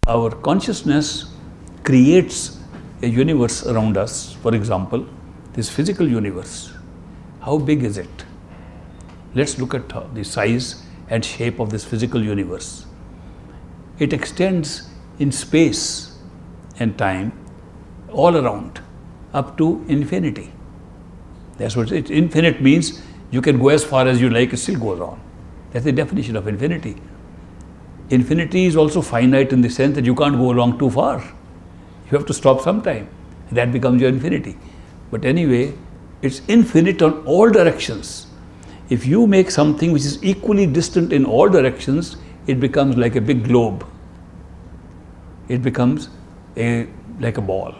Our consciousness creates a universe around us. For example, this physical universe. How big is it? Let's look at the size and shape of this physical universe. It extends in space and time all around up to infinity. That's what it is. Infinite means you can go as far as you like, it still goes on. That's the definition of infinity. Infinity is also finite in the sense that you can't go along too far. You have to stop sometime. That becomes your infinity. But anyway, it's infinite on all directions. If you make something which is equally distant in all directions, it becomes like a big globe. It becomes like a ball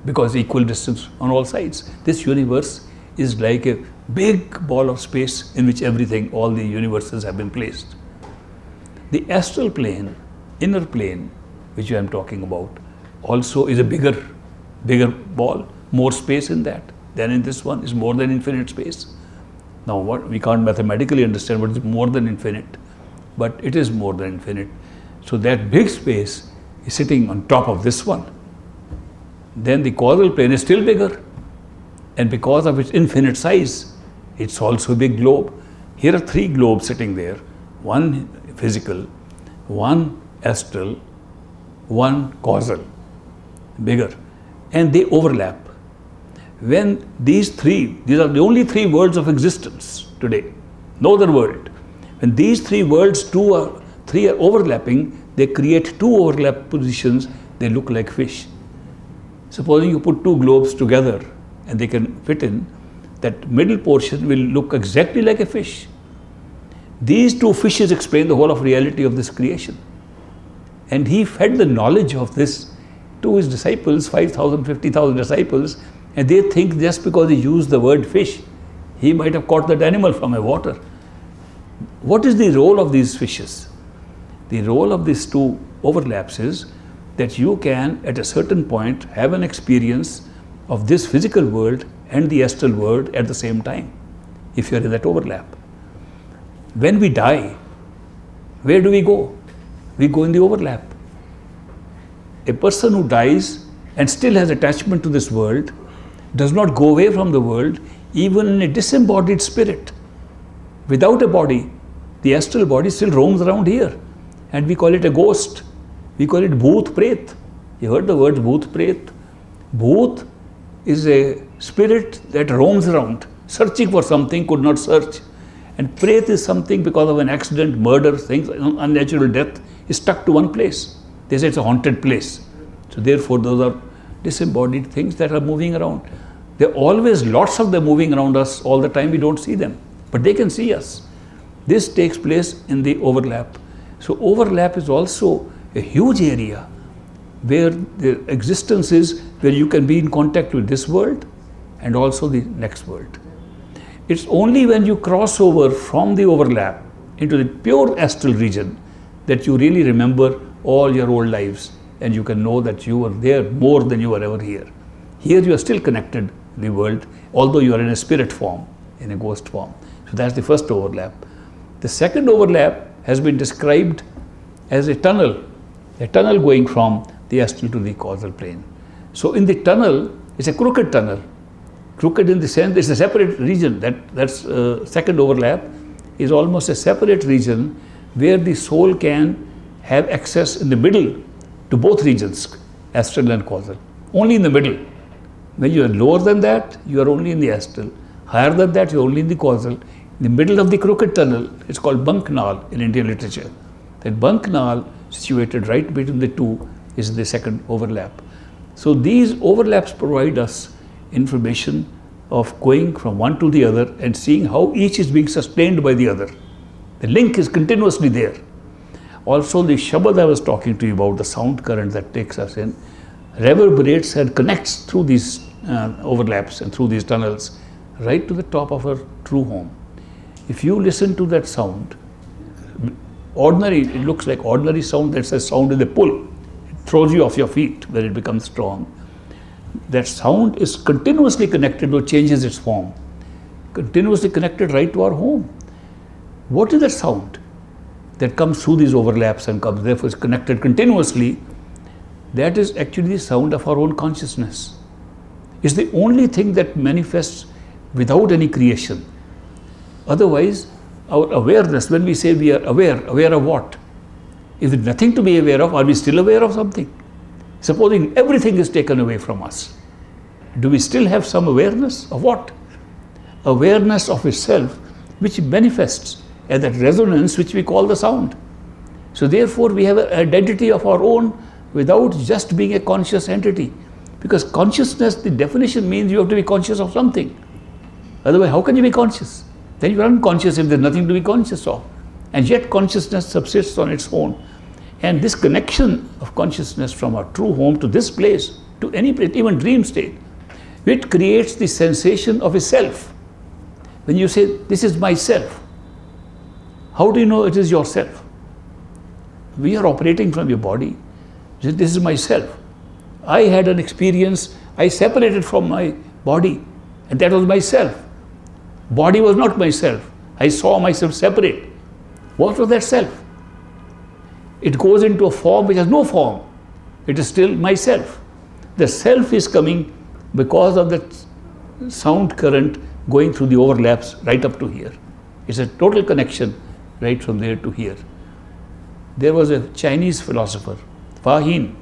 because equal distance on all sides. This universe is like a big ball of space in which everything, all the universes have been placed. The astral plane, inner plane, which I am talking about, also is a bigger ball, more space in that. Then in this one is more than infinite space. Now what we can't mathematically understand what is more than infinite, but it is more than infinite. So that big space is sitting on top of this one. Then the causal plane is still bigger, and because of its infinite size, it's also a big globe. Here are three globes sitting there, one physical, one astral, one causal, bigger, and they overlap. When these are the only three worlds of existence today, no other world. When these three worlds, three are overlapping, they create two overlap positions, they look like fish. Supposing you put two globes together and they can fit in, that middle portion will look exactly like a fish. These two fishes explain the whole of reality of this creation. And he fed the knowledge of this to his disciples, 5,000, 50,000 disciples, and they think just because he used the word fish, he might have caught that animal from a water. What is the role of these fishes? The role of these two overlaps is that you can, at a certain point, have an experience of this physical world and the astral world at the same time, if you are in that overlap. When we die, where do we go? We go in the overlap. A person who dies and still has attachment to this world does not go away from the world, even in a disembodied spirit. Without a body, the astral body still roams around here, and we call it a ghost. We call it bhoot pret. You heard the word bhoot pret? Bhoot is a spirit that roams around, searching for something, could not search. And pret is something because of an accident, murder, things, unnatural death, is stuck to one place. They say it's a haunted place. So therefore, those are disembodied things that are moving around. There are always lots of them moving around us all the time. We don't see them, but they can see us. This takes place in the overlap. So overlap is also a huge area where the existence is, where you can be in contact with this world and also the next world. It's only when you cross over from the overlap into the pure astral region that you really remember all your old lives, and you can know that you were there more than you were ever here. Here you are still connected to the world, although you are in a spirit form, in a ghost form. So that's the first overlap. The second overlap has been described as a tunnel going from the astral to the causal plane. So in the tunnel, it's a crooked tunnel. Crooked in the sense it's a separate region. That's second overlap is almost a separate region where the soul can have access in the middle to both regions, astral and causal. Only in the middle. When you are lower than that, you are only in the astral. Higher than that, you are only in the causal. In the middle of the crooked tunnel, it's called Banknal in Indian literature. That Banknal, situated right between the two, is the second overlap. So these overlaps provide us information of going from one to the other and seeing how each is being sustained by the other. The link is continuously there. Also, the Shabad I was talking to you about, the sound current that takes us in, reverberates and connects through these overlaps and through these tunnels right to the top of our true home. If you listen to that sound, it looks like ordinary sound. That's a sound with a pull. It throws you off your feet when it becomes strong. That sound is continuously connected or changes its form. Continuously connected right to our home. What is that sound that comes through these overlaps and comes, therefore is connected continuously That is actually the sound of our own consciousness. It's the only thing that manifests without any creation. Otherwise, our awareness, when we say we are aware of what? If there's nothing to be aware of, are we still aware of something? Supposing everything is taken away from us, do we still have some awareness of what? Awareness of itself, which manifests as that resonance which we call the sound. So therefore we have an identity of our own without just being a conscious entity. Because consciousness, the definition means you have to be conscious of something. Otherwise, how can you be conscious? Then you are unconscious if there's nothing to be conscious of. And yet consciousness subsists on its own. And this connection of consciousness from our true home to this place, to any place, even dream state, it creates the sensation of a self. When you say, this is myself, how do you know it is yourself? We are operating from your body. This is myself. I had an experience, I separated from my body, and that was myself. Body was not myself. I saw myself separate. What was that self? It goes into a form which has no form. It is still myself. The self is coming because of that sound current going through the overlaps right up to here. It's a total connection right from there to here. There was a Chinese philosopher, Fa Hin.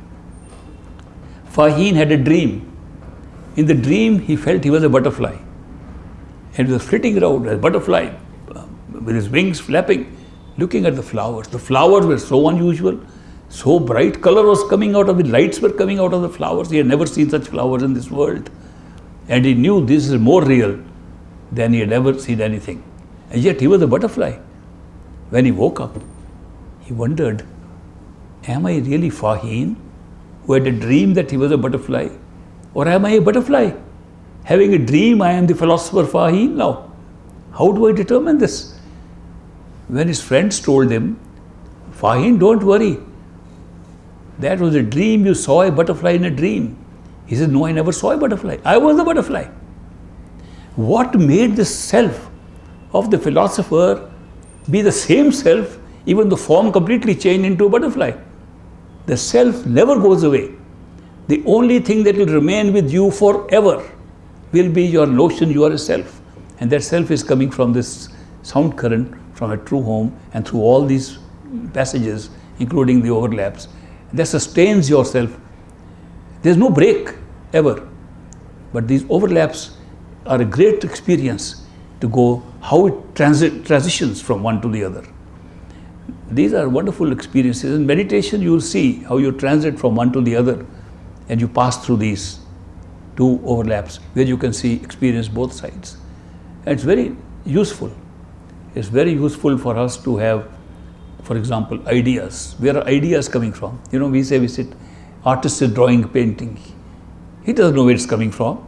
Fa Hin had a dream. In the dream, he felt he was a butterfly. And he was flitting around as a butterfly with his wings flapping, looking at the flowers. The flowers were so unusual, so bright. Color was coming out of it, lights were coming out of the flowers. He had never seen such flowers in this world. And he knew this is more real than he had ever seen anything. And yet he was a butterfly. When he woke up, he wondered, am I really Fa Hin, who had a dream that he was a butterfly? Or am I a butterfly? Having a dream, I am the philosopher Fa Hin now. How do I determine this? When his friends told him, Fa Hin, don't worry. That was a dream, you saw a butterfly in a dream. He said, no, I never saw a butterfly. I was the butterfly. What made this self of the philosopher be the same self, even the form completely changed into a butterfly? The self never goes away. The only thing that will remain with you forever will be your notion you are a self. And that self is coming from this sound current, from a true home, and through all these passages, including the overlaps. That sustains yourself. There's no break ever. But these overlaps are a great experience to go how it transitions from one to the other. These are wonderful experiences. In meditation, you will see how you transit from one to the other and you pass through these two overlaps where you can experience both sides. And it's very useful. It's very useful for us to have, for example, ideas. Where are ideas coming from? You know, we sit, artist is drawing, painting. He doesn't know where it's coming from.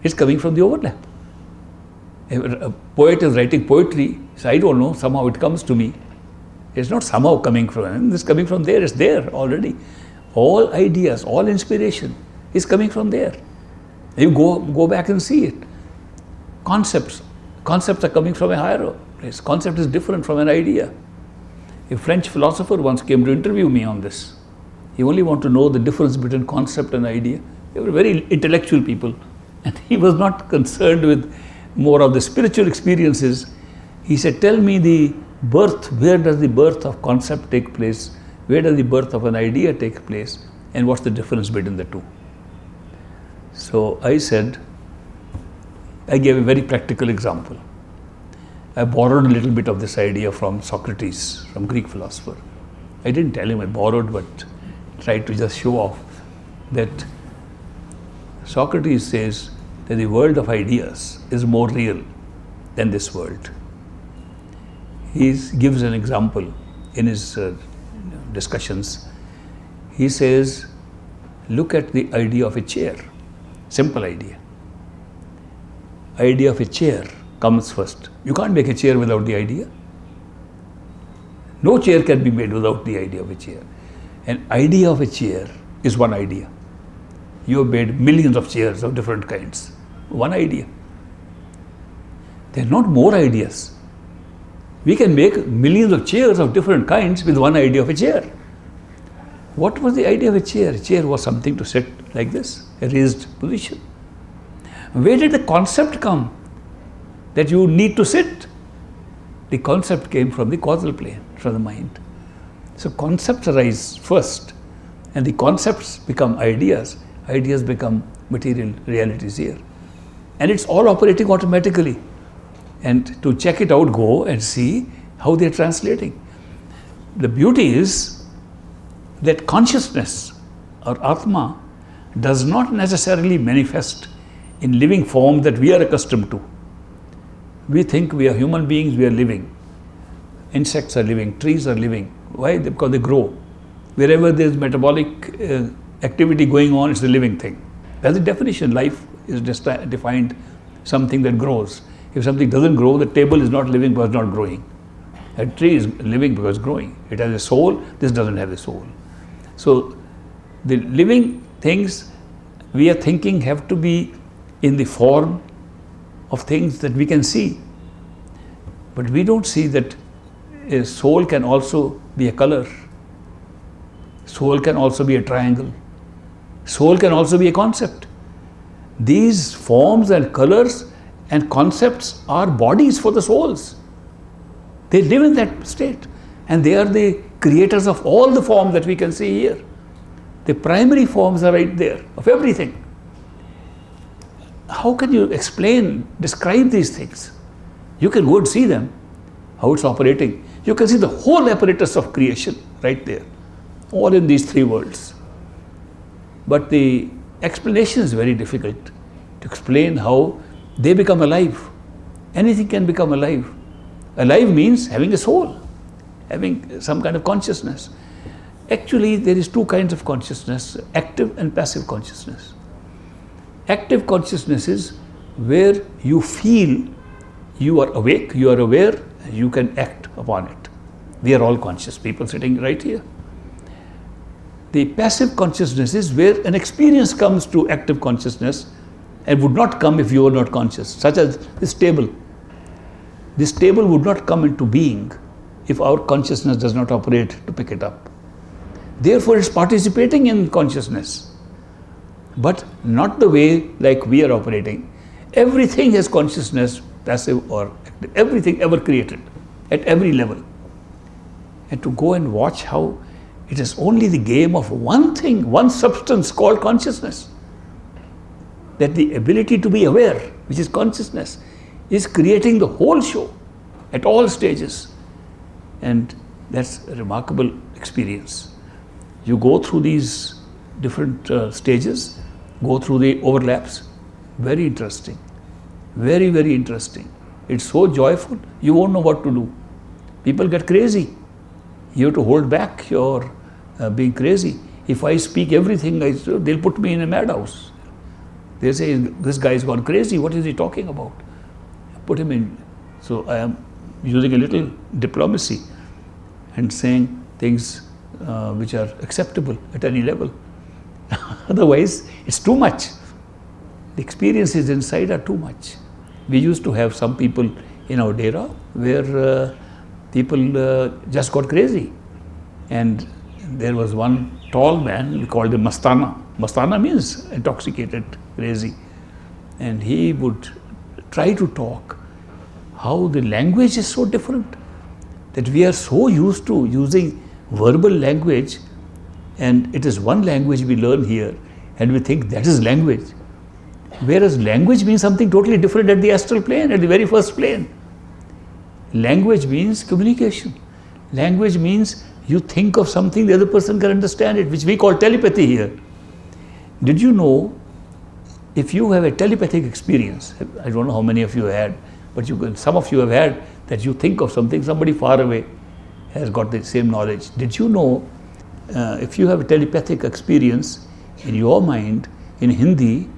It's coming from the overlap. A poet is writing poetry, so I don't know, somehow it comes to me. It's not somehow coming from him, it's coming from there, it's there already. All ideas, all inspiration is coming from there. You go back and see it. Concepts are coming from a higher place. Concept is different from an idea. A French philosopher once came to interview me on this. He only wanted to know the difference between concept and idea. They were very intellectual people. And he was not concerned with more of the spiritual experiences. He said, tell me the birth, where does the birth of concept take place? Where does the birth of an idea take place? And what's the difference between the two? So I said, I gave a very practical example. I borrowed a little bit of this idea from Socrates, from Greek philosopher. I didn't tell him I borrowed, but tried to just show off that Socrates says that the world of ideas is more real than this world. He gives an example in his discussions. He says, look at the idea of a chair, simple idea. Idea of a chair comes first. You can't make a chair without the idea. No chair can be made without the idea of a chair. An idea of a chair is one idea. You have made millions of chairs of different kinds. One idea. There are not more ideas. We can make millions of chairs of different kinds with one idea of a chair. What was the idea of a chair? A chair was something to sit like this, a raised position. Where did the concept come that you need to sit? The concept came from the causal plane, from the mind. So concepts arise first, and the concepts become ideas. Ideas become material realities here. And it's all operating automatically. And to check it out, go and see how they're translating. The beauty is that consciousness or Atma does not necessarily manifest in living form that we are accustomed to. We think we are human beings, we are living. Insects are living, trees are living. Why? Because they grow. Wherever there is metabolic activity going on, it's a living thing. That's the definition. Life is just defined something that grows. If something doesn't grow, the table is not living because it's not growing. A tree is living because it's growing. It has a soul, this doesn't have a soul. So the living things we are thinking have to be in the form of things that we can see. But we don't see that a soul can also be a color. Soul can also be a triangle. Soul can also be a concept. These forms and colors and concepts are bodies for the souls. They live in that state, and they are the creators of all the forms that we can see here. The primary forms are right there of everything. How can you describe these things? You can go and see them, how it's operating. You can see the whole apparatus of creation right there, all in these three worlds. But the explanation is very difficult to explain how they become alive. Anything can become alive. Alive means having a soul, having some kind of consciousness. Actually, there is two kinds of consciousness, active and passive consciousness. Active consciousness is where you feel you are awake, you are aware, you can act upon it. We are all conscious people sitting right here. The passive consciousness is where an experience comes to active consciousness and would not come if you were not conscious, such as this table. This table would not come into being if our consciousness does not operate to pick it up. Therefore, it's participating in consciousness, but not the way like we are operating. Everything has consciousness, passive or active, everything ever created at every level. And to go and watch how it is only the game of one thing, one substance called consciousness, that the ability to be aware, which is consciousness, is creating the whole show at all stages. And that's a remarkable experience. You go through these different stages, go through the overlaps. Very interesting. Very, very interesting. It's so joyful, you won't know what to do. People get crazy. You have to hold back your being crazy. If I speak everything, they'll put me in a madhouse. They say, this guy's gone crazy, what is he talking about? Put him in. So I am using a little diplomacy and saying things which are acceptable at any level. Otherwise, it's too much. The experiences inside are too much. We used to have some people in our dera where people just got crazy. And there was one tall man, we called him Mastana. Mastana means intoxicated, crazy. And he would try to talk. How the language is so different, that we are so used to using verbal language, and it is one language we learn here, and we think that is language. Whereas language means something totally different at the astral plane, at the very first plane. Language means communication. Language means you think of something, the other person can understand it, which we call telepathy here. Did you know, if you have a telepathic experience, I don't know how many of you had, but some of you have had, that you think of something, somebody far away has got the same knowledge. Did you know, if you have a telepathic experience in your mind, in Hindi,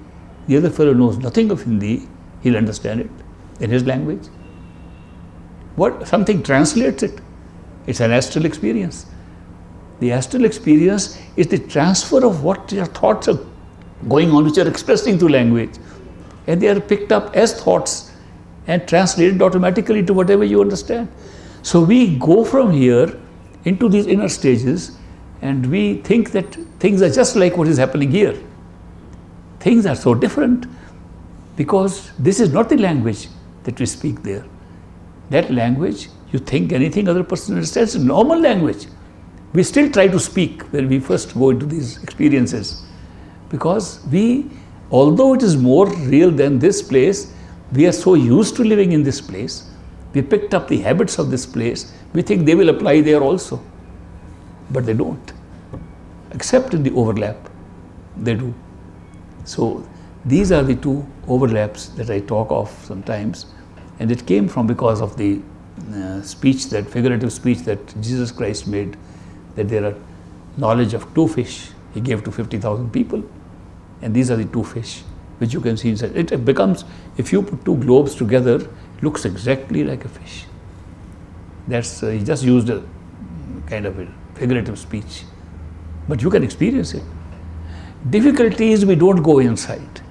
the other fellow knows nothing of Hindi, he'll understand it in his language. Something translates it. It's an astral experience. The astral experience is the transfer of what your thoughts are going on, which are expressing through language. And they are picked up as thoughts and translated automatically to whatever you understand. So we go from here into these inner stages And we think that things are just like what is happening here. Things are so different because this is not the language that we speak there. That language, you think anything other person understands, is normal language. We still try to speak when we first go into these experiences, because we, although it is more real than this place, we are so used to living in this place, we picked up the habits of this place, we think they will apply there also. But they don't. Except in the overlap, they do. So these are the two overlaps that I talk of sometimes, and it came from because of the speech, that figurative speech that Jesus Christ made, that there are knowledge of two fish he gave to 50,000 people, and these are the two fish which you can see inside. It becomes, if you put two globes together, it looks exactly like a fish. That's he just used a kind of a figurative speech, but you can experience it. Difficulty is we don't go inside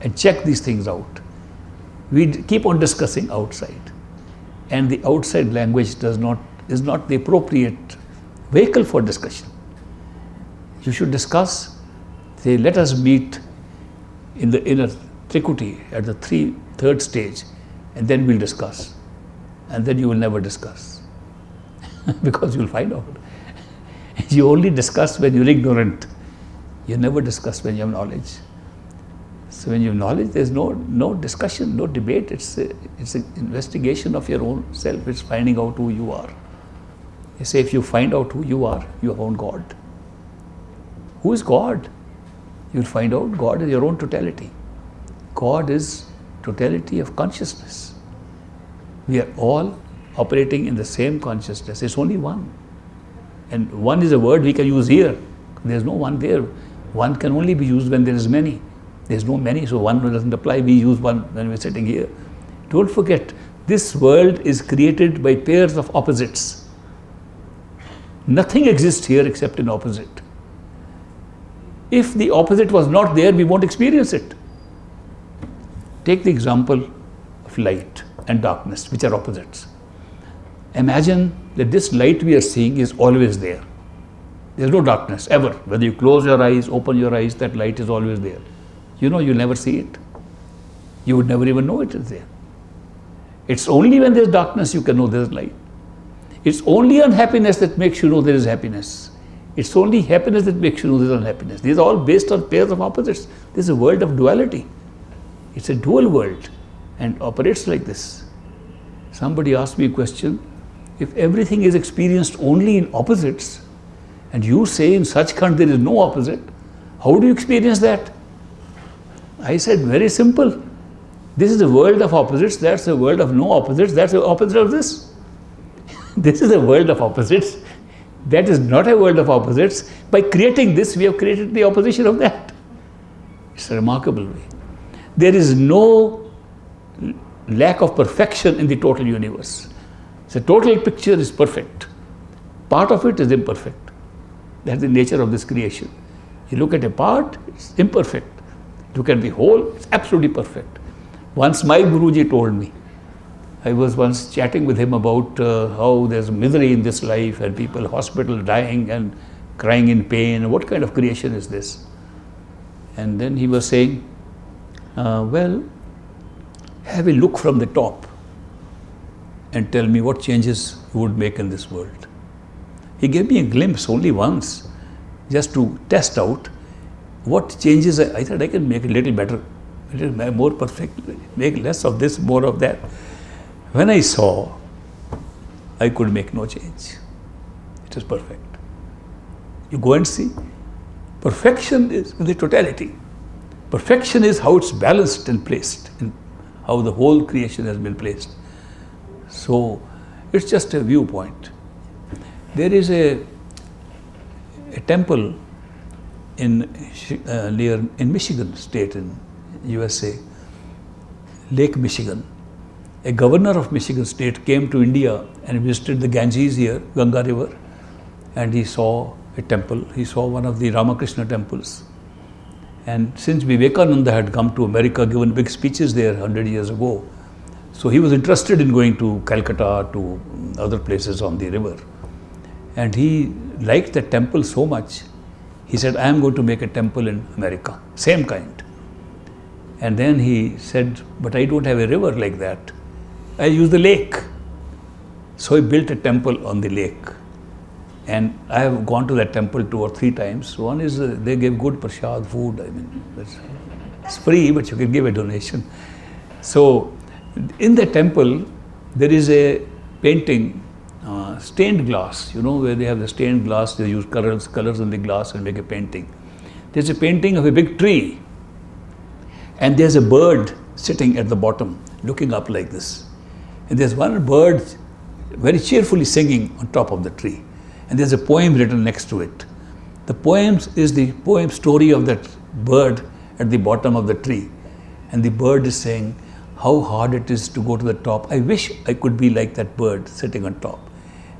and check these things out. We keep on discussing outside, and the outside language is not the appropriate vehicle for discussion. You should discuss, say, let us meet in the inner Trikuti at the third stage, and then we'll discuss. And then you will never discuss because you'll find out. You only discuss when you're ignorant. You never discuss when you have knowledge. So when you have knowledge, there's no discussion, no debate. It's an investigation of your own self. It's finding out who you are. You say, if you find out who you are, you have found God. Who is God? You'll find out God is your own totality. God is totality of consciousness. We are all operating in the same consciousness. It's only one. And one is a word we can use here. There's no one there. One can only be used when there is many. There's no many, so one doesn't apply. We use one when we're sitting here. Don't forget, this world is created by pairs of opposites. Nothing exists here except an opposite. If the opposite was not there, we won't experience it. Take the example of light and darkness, which are opposites. Imagine that this light we are seeing is always there. There's no darkness, ever. Whether you close your eyes, open your eyes, that light is always there. You know, you'll never see it. You would never even know it is there. It's only when there's darkness you can know there's light. It's only unhappiness that makes you know there is happiness. It's only happiness that makes you know there is unhappiness. These are all based on pairs of opposites. This is a world of duality. It's a dual world and operates like this. Somebody asked me a question, if everything is experienced only in opposites, and you say in Sachkhand there is no opposite, how do you experience that? I said, very simple. This is a world of opposites, that's a world of no opposites, that's the opposite of this. This is a world of opposites. That is not a world of opposites. By creating this, we have created the opposition of that. It's a remarkable way. There is no lack of perfection in the total universe. The total picture is perfect. Part of it is imperfect. That's the nature of this creation. You look at a part, it's imperfect. Look at the whole, it's absolutely perfect. Once my Guruji told me, I was once chatting with him about how there's misery in this life and people in hospital dying and crying in pain. What kind of creation is this? And then he was saying, well, have a look from the top and tell me what changes you would make in this world. He gave me a glimpse only once, just to test out what changes. I thought I can make a little better, a little more perfect, make less of this, more of that. When I saw, I could make no change. It is perfect. You go and see. Perfection is the totality. Perfection is how it's balanced and placed, and how the whole creation has been placed. So it's just a viewpoint. There is a temple in Michigan State in USA, Lake Michigan. A governor of Michigan State came to India and visited the Ganges here, Ganga River, and he saw a temple. He saw one of the Ramakrishna temples. And since Vivekananda had come to America, given big speeches there 100 years ago, so he was interested in going to Calcutta, to other places on the river. And he liked the temple so much, he said, I am going to make a temple in America, same kind. And then he said, but I don't have a river like that. I use the lake. So he built a temple on the lake. And I have gone to that temple 2 or 3 times. One is they give good prasad food. I mean, it's free, but you can give a donation. So in the temple, there is a painting, stained glass, where they have the stained glass, they use colors in the glass and make a painting. There's a painting of a big tree. And there's a bird sitting at the bottom, looking up like this. And there's one bird very cheerfully singing on top of the tree. And there's a poem written next to it. The poem is the poem story of that bird at the bottom of the tree. And the bird is saying how hard it is to go to the top. I wish I could be like that bird sitting on top.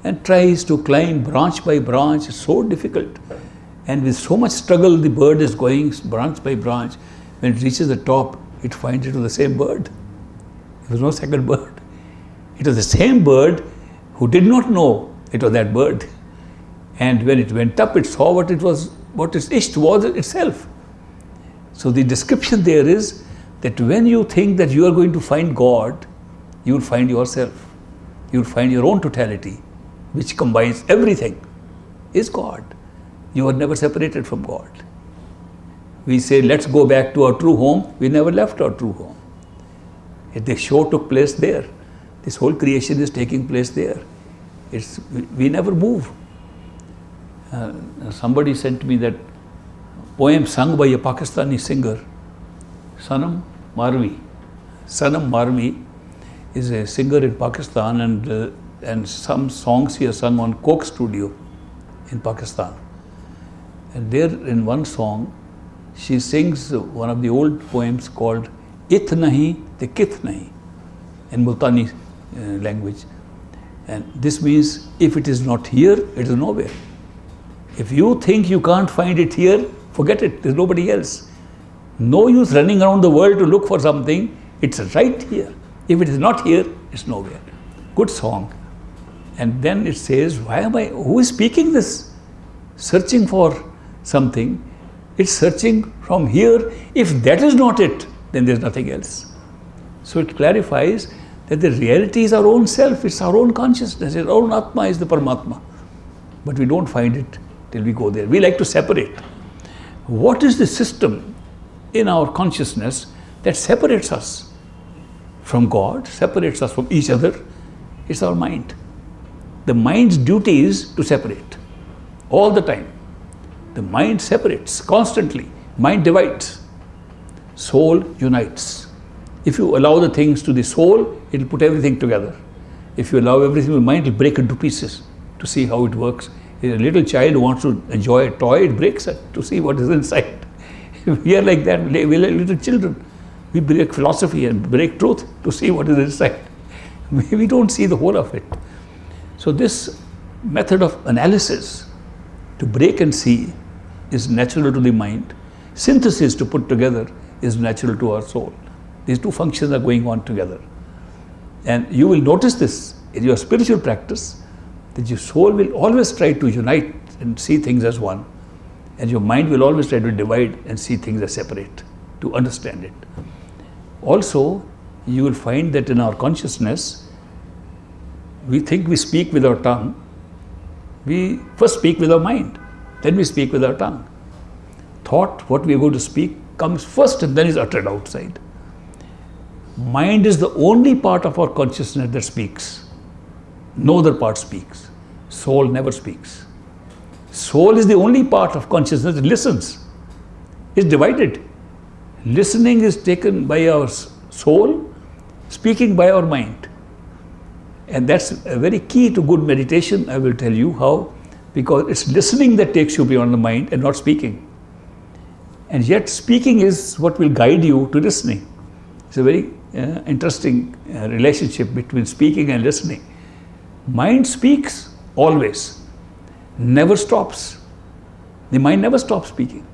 And tries to climb branch by branch. It's so difficult. And with so much struggle, the bird is going branch by branch. When it reaches the top, it finds it was the same bird. There was no second bird. It was the same bird who did not know it was that bird. And when it went up, it saw what its ishq was itself. So the description there is that when you think that you are going to find God, you will find yourself. You will find your own totality, which combines everything, is God. You are never separated from God. We say, let's go back to our true home. We never left our true home. The show took place there. This whole creation is taking place there. We never move. Somebody sent me that poem sung by a Pakistani singer, Sanam Marvi. Sanam Marvi is a singer in Pakistan, and some songs he has sung on Coke Studio in Pakistan. And there in one song, she sings one of the old poems called It Nahi Te Kith Nahi in Multani language. And this means if it is not here, it is nowhere. If you think you can't find it here, forget it, there's nobody else. No use running around the world to look for something, it's right here. If it is not here, it's nowhere. Good song. And then it says, who is speaking this? Searching for something. It's searching from here. If that is not it, then there's nothing else. So it clarifies that the reality is our own self, it's our own consciousness, our own Atma is the Paramatma. But we don't find it till we go there. We like to separate. What is the system in our consciousness that separates us from God, separates us from each other? It's our mind. The mind's duty is to separate all the time. The mind separates constantly. Mind divides. Soul unites. If you allow the things to the soul, it will put everything together. If you allow everything to the mind, it will break into pieces to see how it works. If a little child wants to enjoy a toy, it breaks it to see what is inside. We are like that. We are like little children. We break philosophy and break truth to see what is inside. We don't see the whole of it. So this method of analysis, to break and see, is natural to the mind. Synthesis, to put together, is natural to our soul. These two functions are going on together. And you will notice this in your spiritual practice, that your soul will always try to unite and see things as one. And your mind will always try to divide and see things as separate, to understand it. Also, you will find that in our consciousness, we think we speak with our tongue. We first speak with our mind, then we speak with our tongue. Thought, what we are going to speak, comes first and then is uttered outside. Mind is the only part of our consciousness that speaks. No other part speaks. Soul never speaks. Soul is the only part of consciousness that listens. It's divided. Listening is taken by our soul, speaking by our mind. And that's a very key to good meditation. I will tell you how. Because it's listening that takes you beyond the mind and not speaking. And yet speaking is what will guide you to listening. It's a very interesting relationship between speaking and listening. Mind speaks always, never stops. The mind never stops speaking.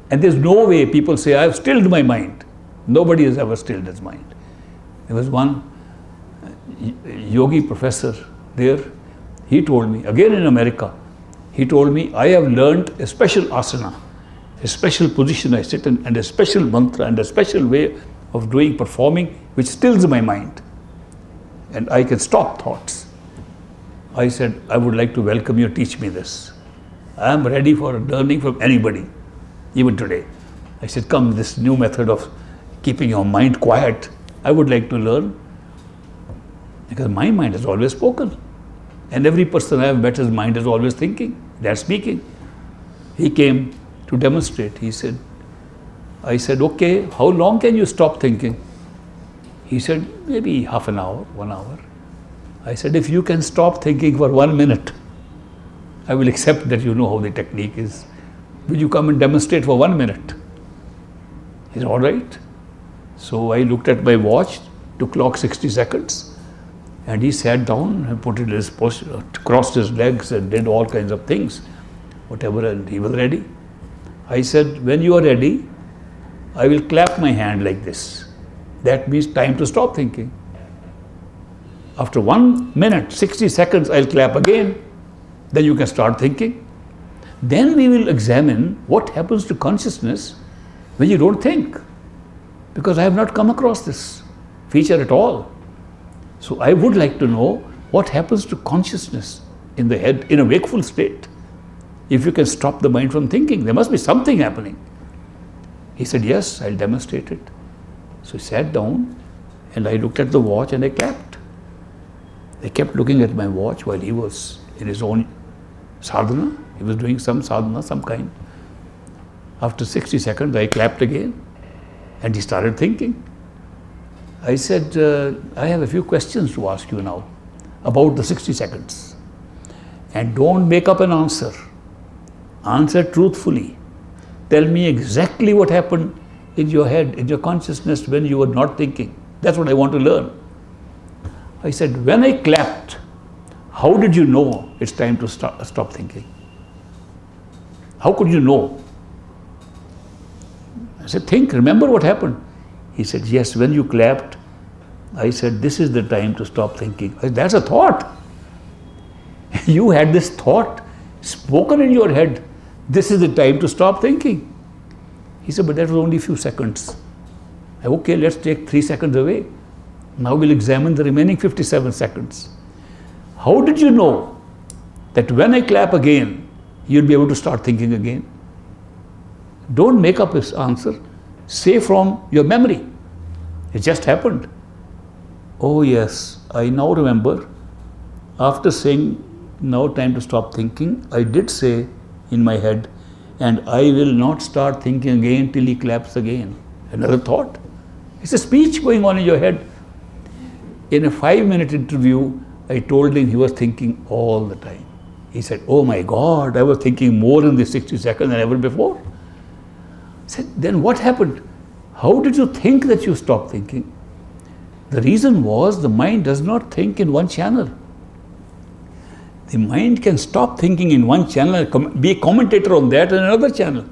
And there's no way people say, I have stilled my mind. Nobody has ever stilled his mind. There was one yogi professor there, he told me, again in America, He told me, I have learned a special asana, a special position I sit in, and a special mantra and a special way of performing, which stills my mind. And I can stop thoughts. I said, I would like to welcome you, teach me this. I am ready for learning from anybody, even today. I said, come, this new method of keeping your mind quiet, I would like to learn. Because my mind has always spoken. And every person I have met, his mind is always thinking. That's speaking. He came to demonstrate. I said, okay, how long can you stop thinking? He said, maybe half an hour, 1 hour. I said, if you can stop thinking for 1 minute, I will accept that you know how the technique is. Will you come and demonstrate for 1 minute? He said, all right. So I looked at my watch to clock 60 seconds. And he sat down and put in his posture, crossed his legs and did all kinds of things, whatever, and he was ready. I said, when you are ready, I will clap my hand like this. That means time to stop thinking. After 1 minute, 60 seconds, I'll clap again. Then you can start thinking. Then we will examine what happens to consciousness when you don't think. Because I have not come across this feature at all. So I would like to know what happens to consciousness in the head in a wakeful state. If you can stop the mind from thinking, there must be something happening. He said, yes, I'll demonstrate it. So he sat down and I looked at the watch and I clapped. I kept looking at my watch while he was in his own sadhana. He was doing some sadhana, some kind. After 60 seconds, I clapped again and he started thinking. I said, I have a few questions to ask you now about the 60 seconds. And don't make up an answer. Answer truthfully. Tell me exactly what happened in your head, in your consciousness when you were not thinking. That's what I want to learn. I said, when I clapped, how did you know it's time to stop thinking? How could you know? I said, think, remember what happened. He said, yes, when you clapped, I said, this is the time to stop thinking. I said, that's a thought. You had this thought spoken in your head. This is the time to stop thinking. He said, but that was only a few seconds. I said, okay, let's take 3 seconds away. Now we'll examine the remaining 57 seconds. How did you know that when I clap again, you'll be able to start thinking again? Don't make up this answer. Say from your memory. It just happened. Oh yes, I now remember. After saying, now time to stop thinking, I did say in my head, and I will not start thinking again till he claps again. Another thought. It's a speech going on in your head. In a 5-minute interview, I told him he was thinking all the time. He said, oh my God, I was thinking more in the 60 seconds than ever before. I said, then what happened? How did you think that you stopped thinking? The reason was the mind does not think in one channel. The mind can stop thinking in one channel, be a commentator on that and another channel.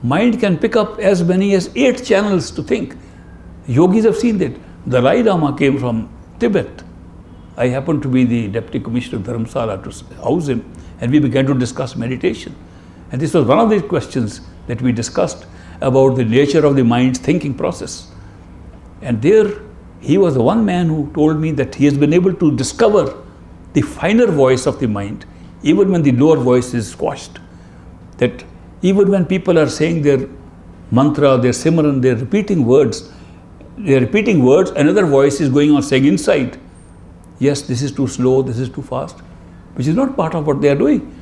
Mind can pick up as many as 8 channels to think. Yogis have seen that. The Dalai Lama came from Tibet. I happened to be the Deputy Commissioner of Dharamsala to house him, and we began to discuss meditation. And this was one of the questions that we discussed about the nature of the mind's thinking process. And there, he was the one man who told me that he has been able to discover the finer voice of the mind, even when the lower voice is squashed. That even when people are saying their mantra, their simran, they're repeating words, another voice is going on saying inside, yes, this is too slow, this is too fast, which is not part of what they are doing.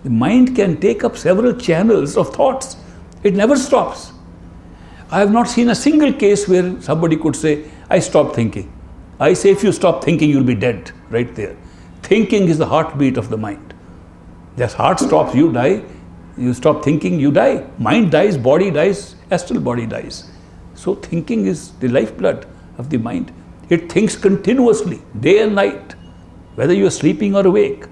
The mind can take up several channels of thoughts. It never stops. I have not seen a single case where somebody could say, I stopped thinking. I say, if you stop thinking, you'll be dead right there. Thinking is the heartbeat of the mind. As heart stops, you die. You stop thinking, you die. Mind dies, body dies, astral body dies. So thinking is the lifeblood of the mind. It thinks continuously, day and night. Whether you are sleeping or awake,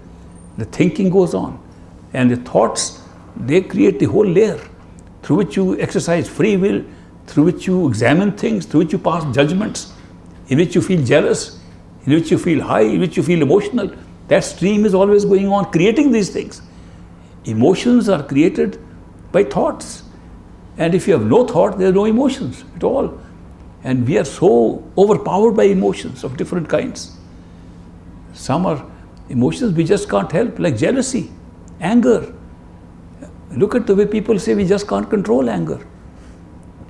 the thinking goes on. And the thoughts, they create the whole layer through which you exercise free will, through which you examine things, through which you pass judgments, in which you feel jealous, in which you feel high, in which you feel emotional. That stream is always going on, creating these things. Emotions are created by thoughts. And if you have no thought, there are no emotions at all. And we are so overpowered by emotions of different kinds. Some are emotions we just can't help, like jealousy, anger. Look at the way people say we just can't control anger.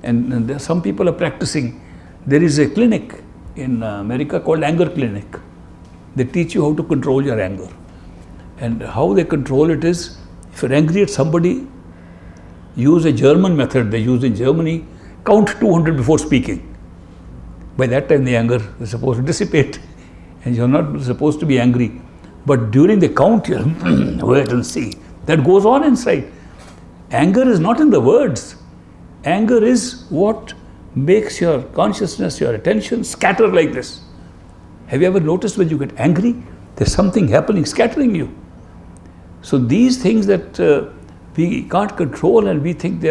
And there, some people are practicing. There is a clinic in America called Anger Clinic. They teach you how to control your anger. And how they control it is, if you're angry at somebody, use a German method they use in Germany, count 200 before speaking. By that time the anger is supposed to dissipate and you're not supposed to be angry. But during the count, you wait and see. That goes on inside. Anger is not in the words. Anger is what makes your consciousness, your attention scatter like this. Have you ever noticed when you get angry, there's something happening, scattering you? So these things that we can't control and we think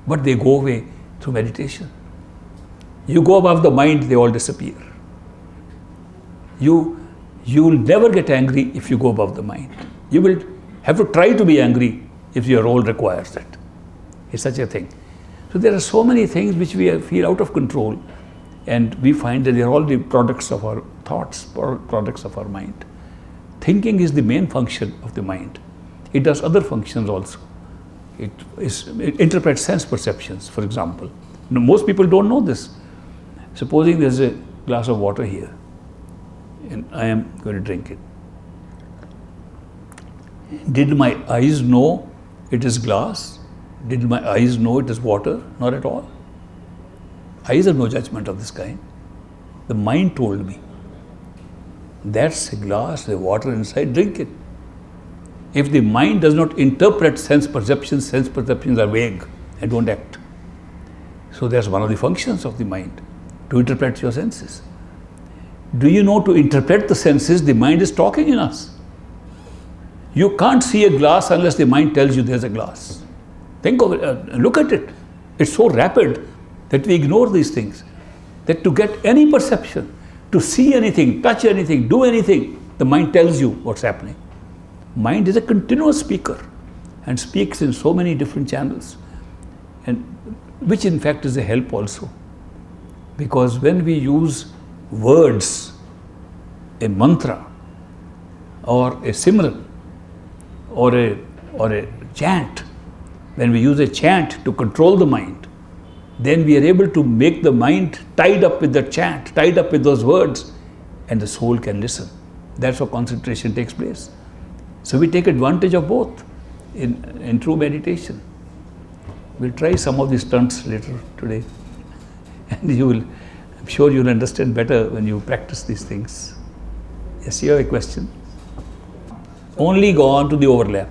but they go away through meditation. You go above the mind, they all disappear. You'll never get angry if you go above the mind. You will have to try to be angry if your role requires it. It's such a thing. So there are so many things which we feel out of control, and we find that they are all the products of our thoughts, products of our mind. Thinking is the main function of the mind. It does other functions also. It interprets sense perceptions, for example. Now, most people don't know this. Supposing there's a glass of water here, and I am going to drink it. Did my eyes know it is glass? Did my eyes know it is water? Not at all. Eyes have no judgment of this kind. The mind told me. That's a glass, the water inside, drink it. If the mind does not interpret sense perceptions are vague and don't act. So that's one of the functions of the mind, to interpret your senses. Do you know, to interpret the senses, the mind is talking in us. You can't see a glass unless the mind tells you there's a glass. Think of it, look at it. It's so rapid that we ignore these things. That to get any perception, to see anything, touch anything, do anything, the mind tells you what's happening. Mind is a continuous speaker and speaks in so many different channels, and which in fact is a help also. Because when we use words, a mantra or a simran or a chant, when we use a chant to control the mind, then we are able to make the mind tied up with the chant, tied up with those words, and the soul can listen. That's how concentration takes place. So we take advantage of both in true meditation. We'll try some of these stunts later today, and I'm sure you'll understand better when you practice these things. Yes, you have a question? Only go on to the overlap.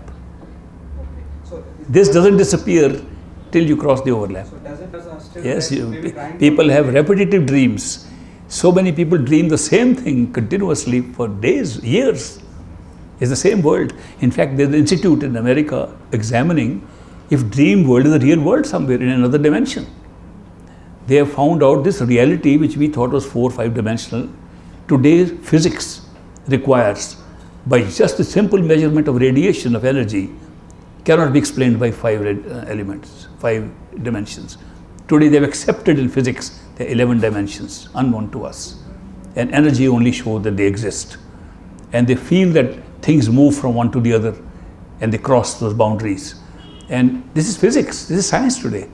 This doesn't disappear till you cross the overlap. So does it still yes, people have repetitive dreams. So many people dream the same thing continuously for days, years. It's the same world. In fact, there's an institute in America examining if dream world is a real world somewhere in another dimension. They have found out this reality which we thought was 4 or 5 dimensional. Today, physics requires, by just the simple measurement of radiation of energy, cannot be explained by 5 elements, 5 dimensions. Today they have accepted in physics the 11 dimensions, unknown to us. And energy only shows that they exist. And they feel that things move from one to the other and they cross those boundaries. And this is physics, this is science today.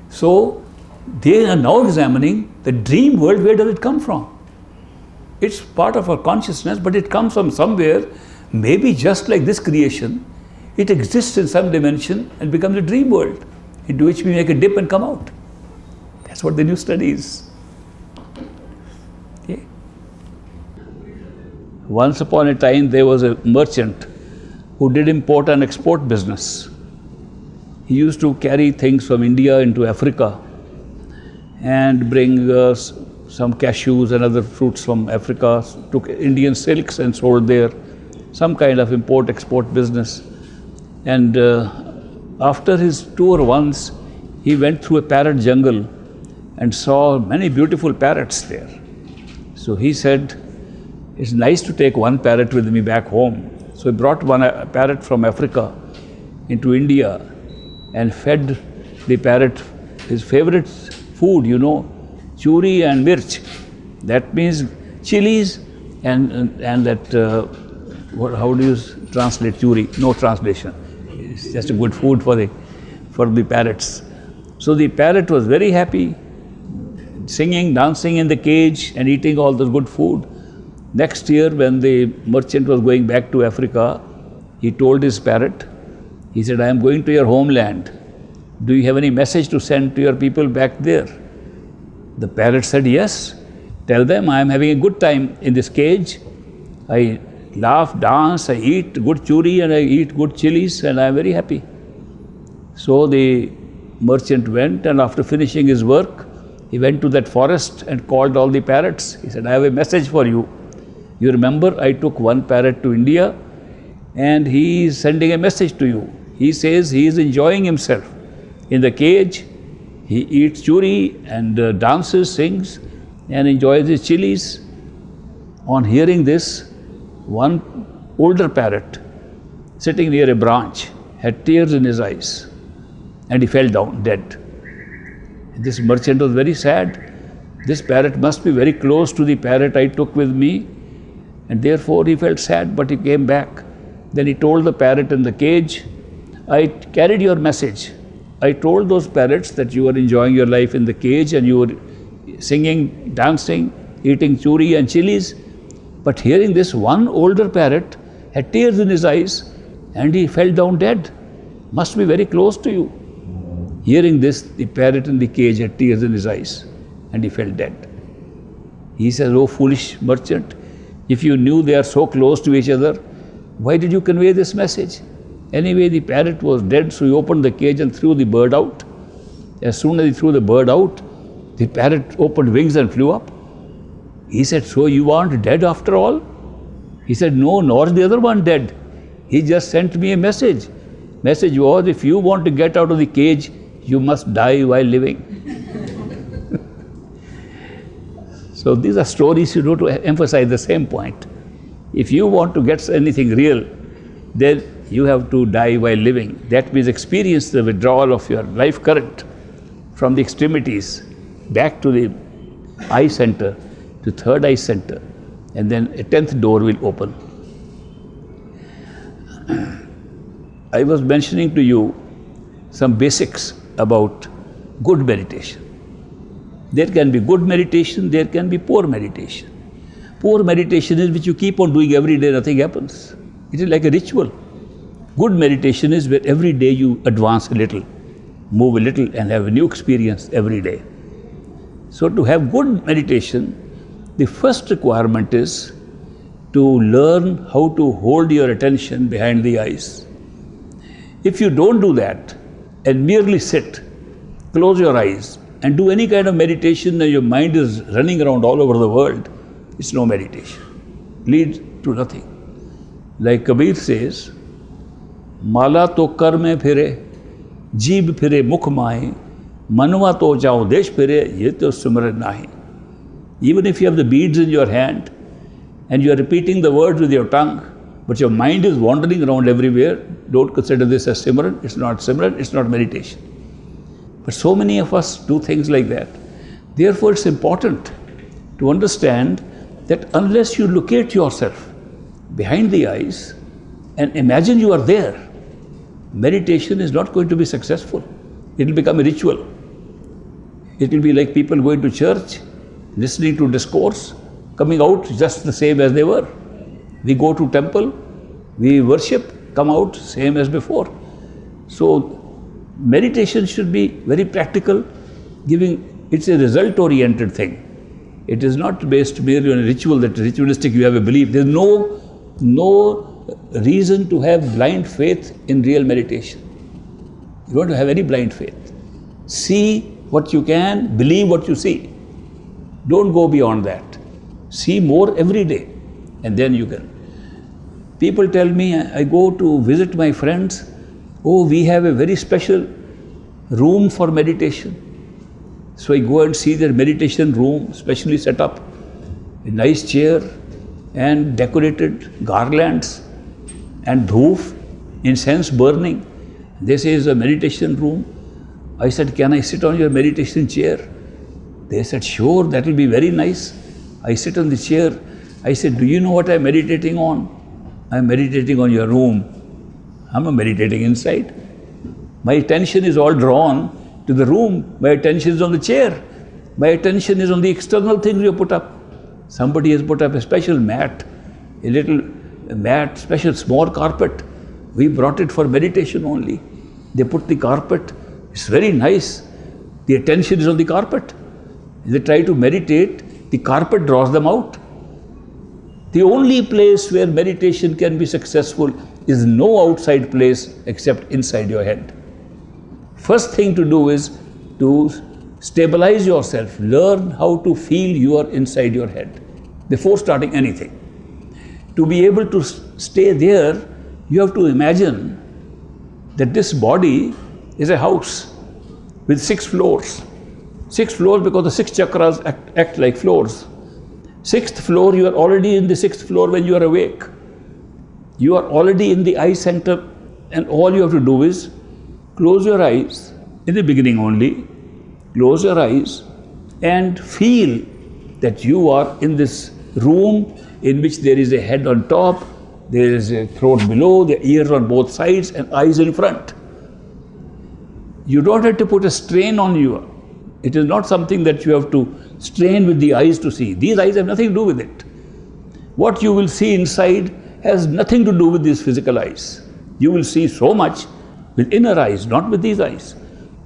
So they are now examining the dream world, where does it come from? It's part of our consciousness, but it comes from somewhere, maybe just like this creation. It exists in some dimension and becomes a dream world into which we make a dip and come out. That's what the new study is. Okay. Once upon a time, there was a merchant who did import and export business. He used to carry things from India into Africa and bring some cashews and other fruits from Africa, took Indian silks and sold there, some kind of import-export business. And after his tour once, he went through a parrot jungle and saw many beautiful parrots there. So he said, it's nice to take one parrot with me back home. So he brought one parrot from Africa into India and fed the parrot his favorite food, churi and mirch. That means chilies and that, how do you translate churi? No translation. It's just a good food for the parrots. So the parrot was very happy, singing, dancing in the cage and eating all the good food. Next year, when the merchant was going back to Africa, he told his parrot, he said, I am going to your homeland. Do you have any message to send to your people back there? The parrot said, yes. Tell them I am having a good time in this cage. I laugh, dance, I eat good churi and I eat good chilies and I am very happy. So the merchant went, and after finishing his work, he went to that forest and called all the parrots. He said, I have a message for you. You remember I took one parrot to India and he is sending a message to you. He says he is enjoying himself in the cage. He eats churi and dances, sings and enjoys his chilies. On hearing this, one older parrot sitting near a branch had tears in his eyes and he fell down dead. This merchant was very sad. This parrot must be very close to the parrot I took with me, and therefore he felt sad, but he came back. Then he told the parrot in the cage, I carried your message. I told those parrots that you were enjoying your life in the cage and you were singing, dancing, eating churi and chilies. But hearing this, one older parrot had tears in his eyes and he fell down dead. Must be very close to you. Hearing this, the parrot in the cage had tears in his eyes and he fell dead. He says, oh foolish merchant, if you knew they are so close to each other, why did you convey this message? Anyway, the parrot was dead, so he opened the cage and threw the bird out. As soon as he threw the bird out, the parrot opened wings and flew up. He said, so you aren't dead after all? He said, no, nor is the other one dead. He just sent me a message. Message was, if you want to get out of the cage, you must die while living. So these are stories, to emphasize the same point. If you want to get anything real, then you have to die while living. That means experience the withdrawal of your life current from the extremities back to the eye center, to third eye center, and then a 10th door will open. I was mentioning to you some basics about good meditation. There can be good meditation, there can be poor meditation. Poor meditation is which you keep on doing every day, nothing happens. It is like a ritual. Good meditation is where every day you advance a little, move a little and have a new experience every day. So to have good meditation, the first requirement is to learn how to hold your attention behind the eyes. If you don't do that and merely sit, close your eyes and do any kind of meditation and your mind is running around all over the world, it's no meditation. Leads to nothing. Like Kabir says, Mala to kar mein phire, jeeb phire mukh maahe, manwa to jao desh phire, ye to simran nahi. Even if you have the beads in your hand and you are repeating the words with your tongue, but your mind is wandering around everywhere, don't consider this as Simran. It's not Simran, it's not meditation. But so many of us do things like that. Therefore, it's important to understand that unless you locate yourself behind the eyes and imagine you are there, meditation is not going to be successful. It will become a ritual. It will be like people going to church, listening to discourse, coming out just the same as they were. We go to temple, we worship, come out same as before. So meditation should be very practical, it's a result-oriented thing. It is not based merely on a ritual, that ritualistic you have a belief. There is no reason to have blind faith in real meditation. You don't have any blind faith. See what you can, believe what you see. Don't go beyond that. See more every day, and then you can. People tell me, I go to visit my friends, oh, we have a very special room for meditation. So I go and see their meditation room, specially set up, a nice chair and decorated garlands and dhoof, incense burning. They say, it's a meditation room. I said, can I sit on your meditation chair? They said, sure, that will be very nice. I sit on the chair. I said, do you know what I'm meditating on? I'm meditating on your room. I'm not meditating inside. My attention is all drawn to the room. My attention is on the chair. My attention is on the external things you put up. Somebody has put up a special mat, a little mat, special small carpet. We brought it for meditation only. They put the carpet. It's very nice. The attention is on the carpet. They try to meditate, the carpet draws them out. The only place where meditation can be successful is no outside place except inside your head. First thing to do is to stabilize yourself. Learn how to feel you are inside your head before starting anything. To be able to stay there, you have to imagine that this body is a house with 6 floors. 6 floors because the 6 chakras act like floors. 6th floor, you are already in the 6th floor when you are awake. You are already in the eye center, and all you have to do is close your eyes, in the beginning only, close your eyes and feel that you are in this room in which there is a head on top, there is a throat below, the ears on both sides and eyes in front. You don't have to put a strain on you. It is not something that you have to strain with the eyes to see. These eyes have nothing to do with it. What you will see inside has nothing to do with these physical eyes. You will see so much with inner eyes, not with these eyes.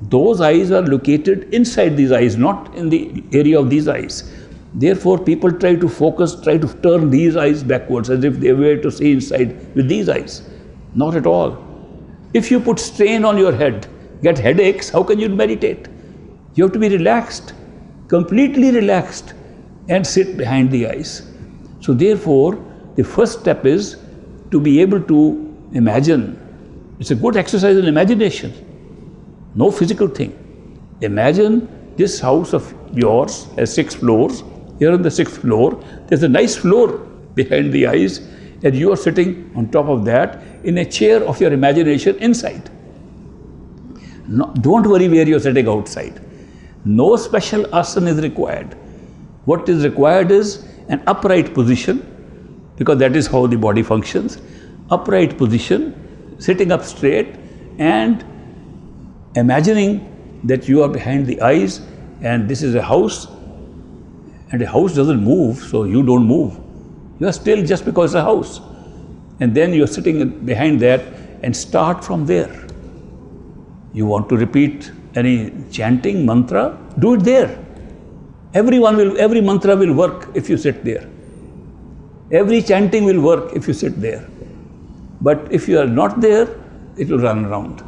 Those eyes are located inside these eyes, not in the area of these eyes. Therefore, people try to focus, try to turn these eyes backwards as if they were to see inside with these eyes. Not at all. If you put strain on your head, get headaches, how can you meditate? You have to be relaxed, completely relaxed, and sit behind the eyes. So therefore, the first step is to be able to imagine. It's a good exercise in imagination, no physical thing. Imagine this house of yours has 6 floors. Here on the 6th floor, there's a nice floor behind the eyes, and you are sitting on top of that in a chair of your imagination inside. No, don't worry where you're sitting outside. No special asana is required. What is required is an upright position, because that is how the body functions. Upright position, sitting up straight and imagining that you are behind the eyes and this is a house, and a house doesn't move, so you don't move. You are still just because it's a house. And then you are sitting behind that and start from there. You want to repeat any chanting, mantra, do it there. Every mantra will work if you sit there. Every chanting will work if you sit there. But if you are not there, it will run around.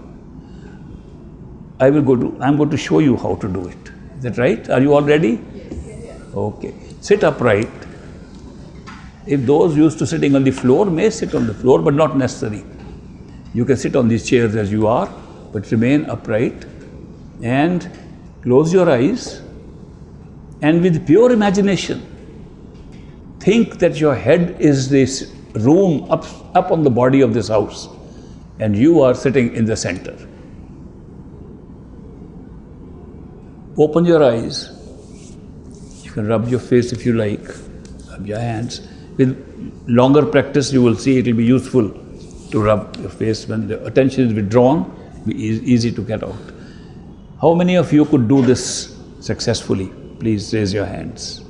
I'm going to show you how to do it. Is that right? Are you all ready? Yes. Okay. Sit upright. If those used to sitting on the floor may sit on the floor, but not necessary. You can sit on these chairs as you are, but remain upright and close your eyes, and with pure imagination, think that your head is this room up on the body of this house, and you are sitting in the center. Open your eyes. You can rub your face if you like, rub your hands. With longer practice, you will see it will be useful to rub your face. When the attention is withdrawn, it will be easy to get out. How many of you could do this successfully? Please raise your hands.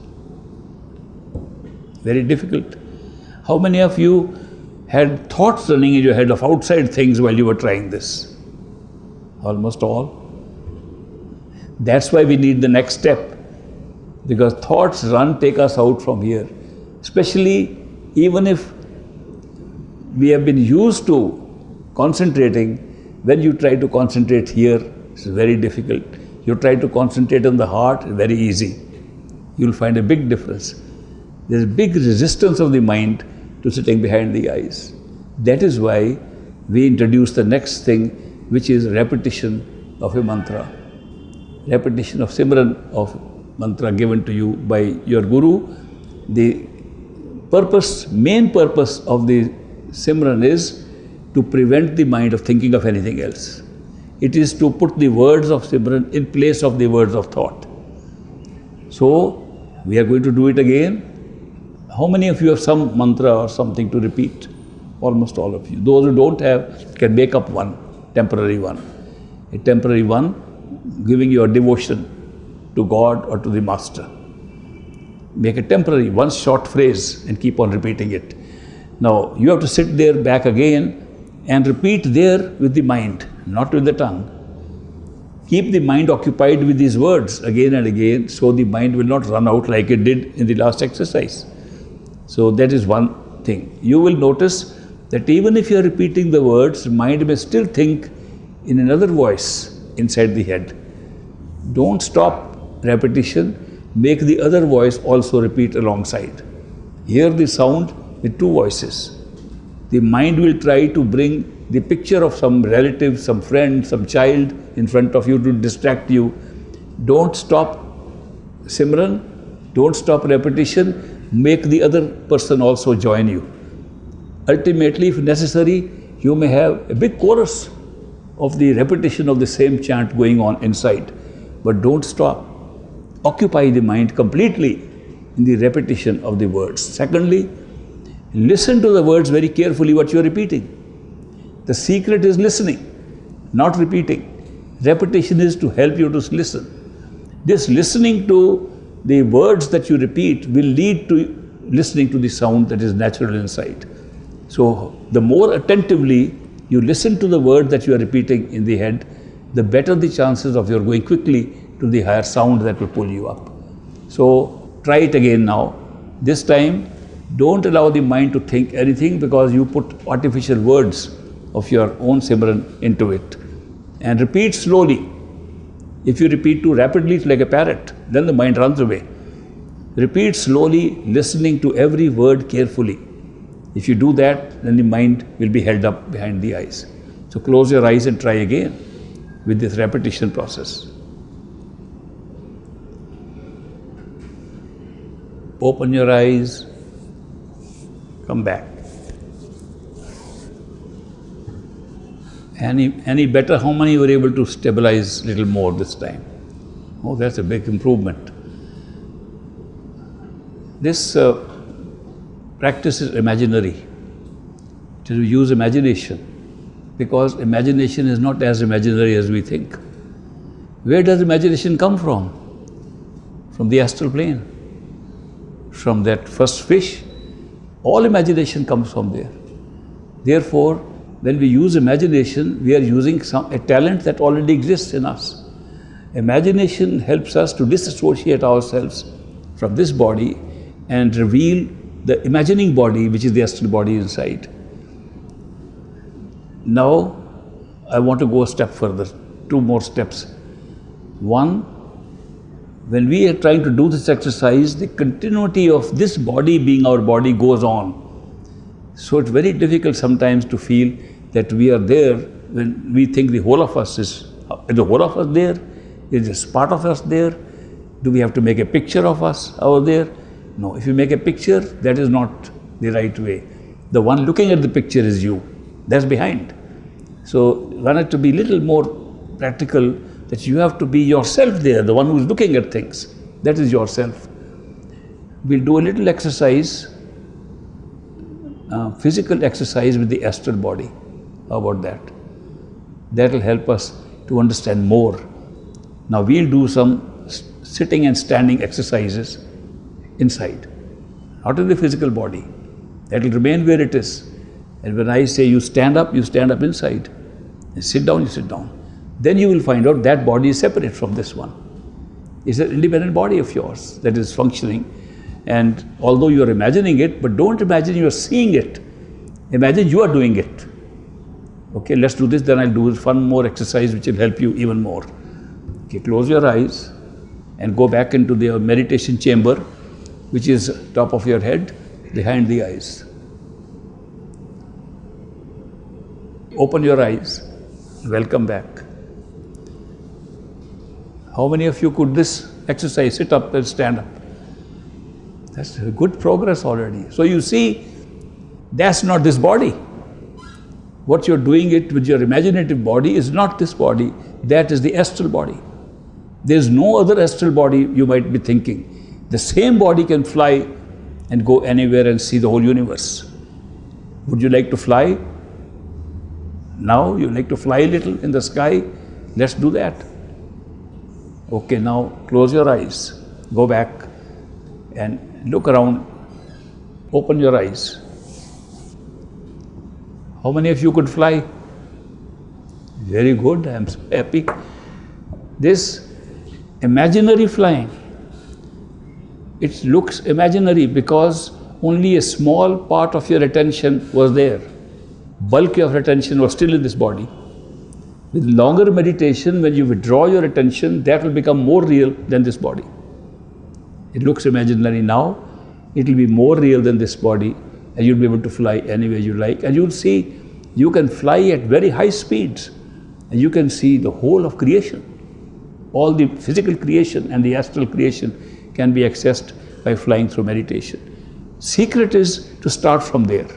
Very difficult. How many of you had thoughts running in your head of outside things while you were trying this? Almost all. That's why we need the next step, because thoughts take us out from here. Especially even if we have been used to concentrating, when you try to concentrate here, it's very difficult. You try to concentrate on the heart, very easy. You'll find a big difference. There's a big resistance of the mind to sitting behind the eyes. That is why we introduce the next thing, which is repetition of a mantra. Repetition of Simran of mantra given to you by your Guru. The main purpose of the Simran is to prevent the mind of thinking of anything else. It is to put the words of Simran in place of the words of thought. So, we are going to do it again. How many of you have some mantra or something to repeat? Almost all of you. Those who don't have can make up one, temporary one. A temporary one giving your devotion to God or to the Master. Make a temporary, one short phrase and keep on repeating it. Now, you have to sit there back again and repeat there with the mind, not with the tongue. Keep the mind occupied with these words again and again, so the mind will not run out like it did in the last exercise. So that is one thing. You will notice that even if you are repeating the words, mind may still think in another voice inside the head. Don't stop repetition, make the other voice also repeat alongside. Hear the sound with two voices. The mind will try to bring the picture of some relative, some friend, some child in front of you to distract you. Don't stop Simran, don't stop repetition, make the other person also join you. Ultimately, if necessary, you may have a big chorus of the repetition of the same chant going on inside. But don't stop. Occupy the mind completely in the repetition of the words. Secondly, listen to the words very carefully what you are repeating. The secret is listening, not repeating. Repetition is to help you to listen. This listening to the words that you repeat will lead to listening to the sound that is natural inside. So, the more attentively you listen to the word that you are repeating in the head, the better the chances of your going quickly to the higher sound that will pull you up. So, try it again now. This time, don't allow the mind to think anything, because you put artificial words of your own Simran into it. And repeat slowly. If you repeat too rapidly, it's like a parrot, then the mind runs away. Repeat slowly, listening to every word carefully. If you do that, then the mind will be held up behind the eyes. So close your eyes and try again with this repetition process. Open your eyes, come back. Any better? How many were able to stabilize a little more this time? Oh, that's a big improvement. This practice is imaginary. To use imagination, because imagination is not as imaginary as we think. Where does imagination come from? From the astral plane. From that first fish, all imagination comes from there. Therefore, when we use imagination, we are using a talent that already exists in us. Imagination helps us to disassociate ourselves from this body and reveal the imagining body, which is the astral body inside. Now, I want to go a step further, two more steps. One, when we are trying to do this exercise, the continuity of this body being our body goes on. So it's very difficult sometimes to feel that we are there when we think the whole of us is there? Is this part of us there? Do we have to make a picture of us over there? No, if you make a picture, that is not the right way. The one looking at the picture is you. That's behind. So, want it to be a little more practical, that you have to be yourself there, the one who is looking at things. That is yourself. We'll do a little exercise, physical exercise with the astral body. How about that? That will help us to understand more. Now, we'll do some sitting and standing exercises inside, not in the physical body. That will remain where it is. And when I say you stand up inside. And sit down, you sit down. Then you will find out that body is separate from this one. It's an independent body of yours that is functioning. And although you are imagining it, but don't imagine you are seeing it. Imagine you are doing it. Okay, let's do this, then I'll do one more exercise which will help you even more. Okay, close your eyes and go back into the meditation chamber, which is top of your head, behind the eyes. Open your eyes. Welcome back. How many of you could this exercise, sit up and stand up? That's good progress already. So you see, that's not this body. What you're doing it with your imaginative body is not this body, that is the astral body. There's no other astral body you might be thinking. The same body can fly and go anywhere and see the whole universe. Would you like to fly? Now you like to fly a little in the sky? Let's do that. Okay, now close your eyes, go back and look around, open your eyes. How many of you could fly? Very good, I am so happy. This imaginary flying, it looks imaginary because only a small part of your attention was there. Bulk of attention was still in this body. With longer meditation, when you withdraw your attention, that will become more real than this body. It looks imaginary now, it will be more real than this body, and you'll be able to fly anywhere you like. And you'll see, you can fly at very high speeds, and you can see the whole of creation. All the physical creation and the astral creation can be accessed by flying through meditation. Secret is to start from there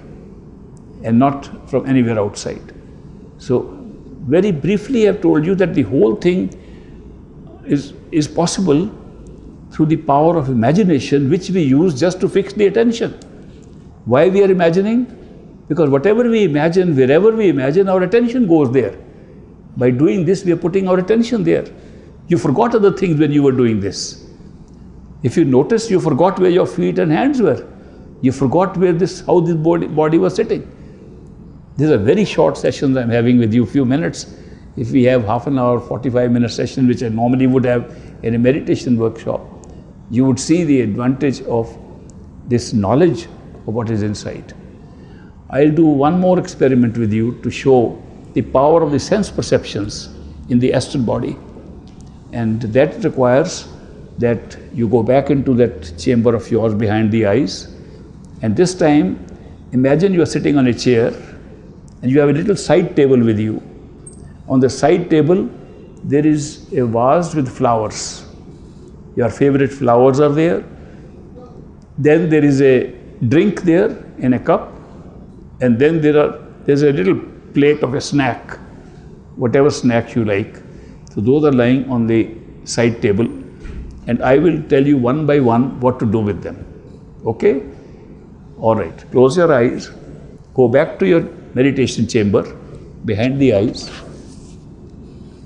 and not from anywhere outside. So very briefly I've told you that the whole thing is possible through the power of imagination, which we use just to fix the attention. Why we are imagining? Because whatever we imagine, wherever we imagine, our attention goes there. By doing this, we are putting our attention there. You forgot other things when you were doing this. If you notice, you forgot where your feet and hands were. You forgot how this body was sitting. These are very short sessions I'm having with you, few minutes. If we have half an hour, 45-minute session, which I normally would have in a meditation workshop, you would see the advantage of this knowledge of what is inside. I'll do one more experiment with you to show the power of the sense perceptions in the astral body. And that requires that you go back into that chamber of yours behind the eyes. And this time, imagine you are sitting on a chair and you have a little side table with you. On the side table, there is a vase with flowers. Your favorite flowers are there. Then there is a drink there in a cup. And then there's a little plate of a snack, whatever snack you like. So those are lying on the side table. And I will tell you one by one what to do with them. Okay? All right. Close your eyes. Go back to your meditation chamber behind the eyes.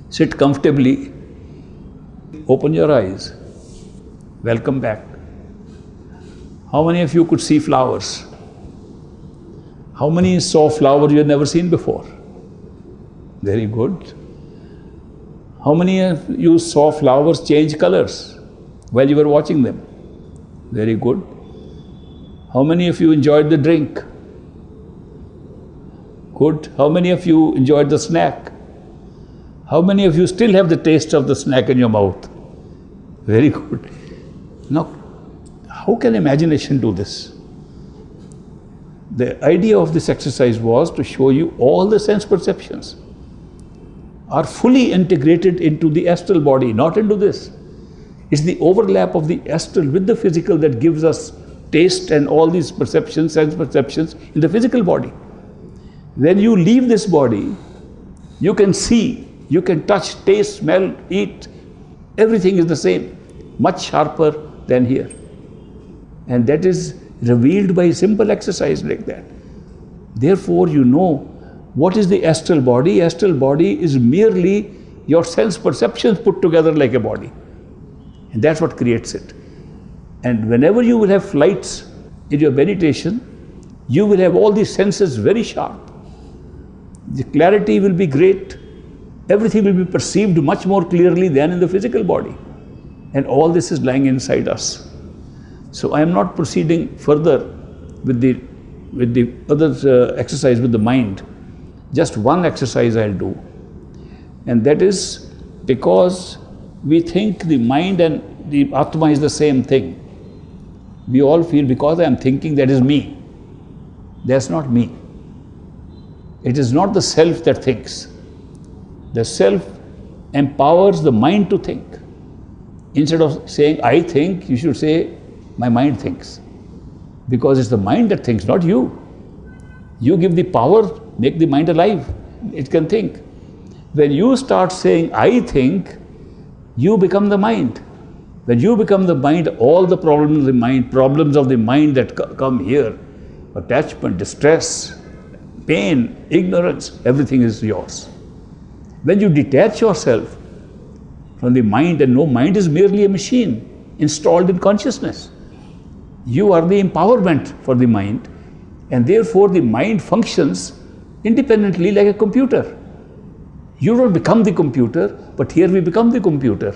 Sit comfortably. Open your eyes. Welcome back. How many of you could see flowers? How many saw flowers you had never seen before? Very good. How many of you saw flowers change colors while you were watching them? Very good. How many of you enjoyed the drink? Good. How many of you enjoyed the snack? How many of you still have the taste of the snack in your mouth? Very good. Now, how can imagination do this? The idea of this exercise was to show you all the sense perceptions are fully integrated into the astral body, not into this. It's the overlap of the astral with the physical that gives us taste and all these perceptions, sense perceptions in the physical body. When you leave this body, you can see, you can touch, taste, smell, eat. Everything is the same, much sharper than here. And that is revealed by a simple exercise like that. Therefore, you know what is the astral body. Astral body is merely your sense perceptions put together like a body. And that's what creates it. And whenever you will have flights in your meditation, you will have all these senses very sharp. The clarity will be great. Everything will be perceived much more clearly than in the physical body. And all this is lying inside us. So I am not proceeding further with the other exercise with the mind. Just one exercise I'll do. And that is because we think the mind and the Atma is the same thing. We all feel because I am thinking, that is me. That's not me. It is not the self that thinks. The self empowers the mind to think. Instead of saying I think, you should say my mind thinks. Because it's the mind that thinks, not you. You give the power make the mind alive. It can think. When you start saying, I think, you become the mind. When you become the mind, all the problems of the mind that come here, attachment, distress, pain, ignorance, everything is yours. When you detach yourself from the mind, and no, mind is merely a machine installed in consciousness. You are the empowerment for the mind, and therefore the mind functions independently like a computer. You don't become the computer, but here we become the computer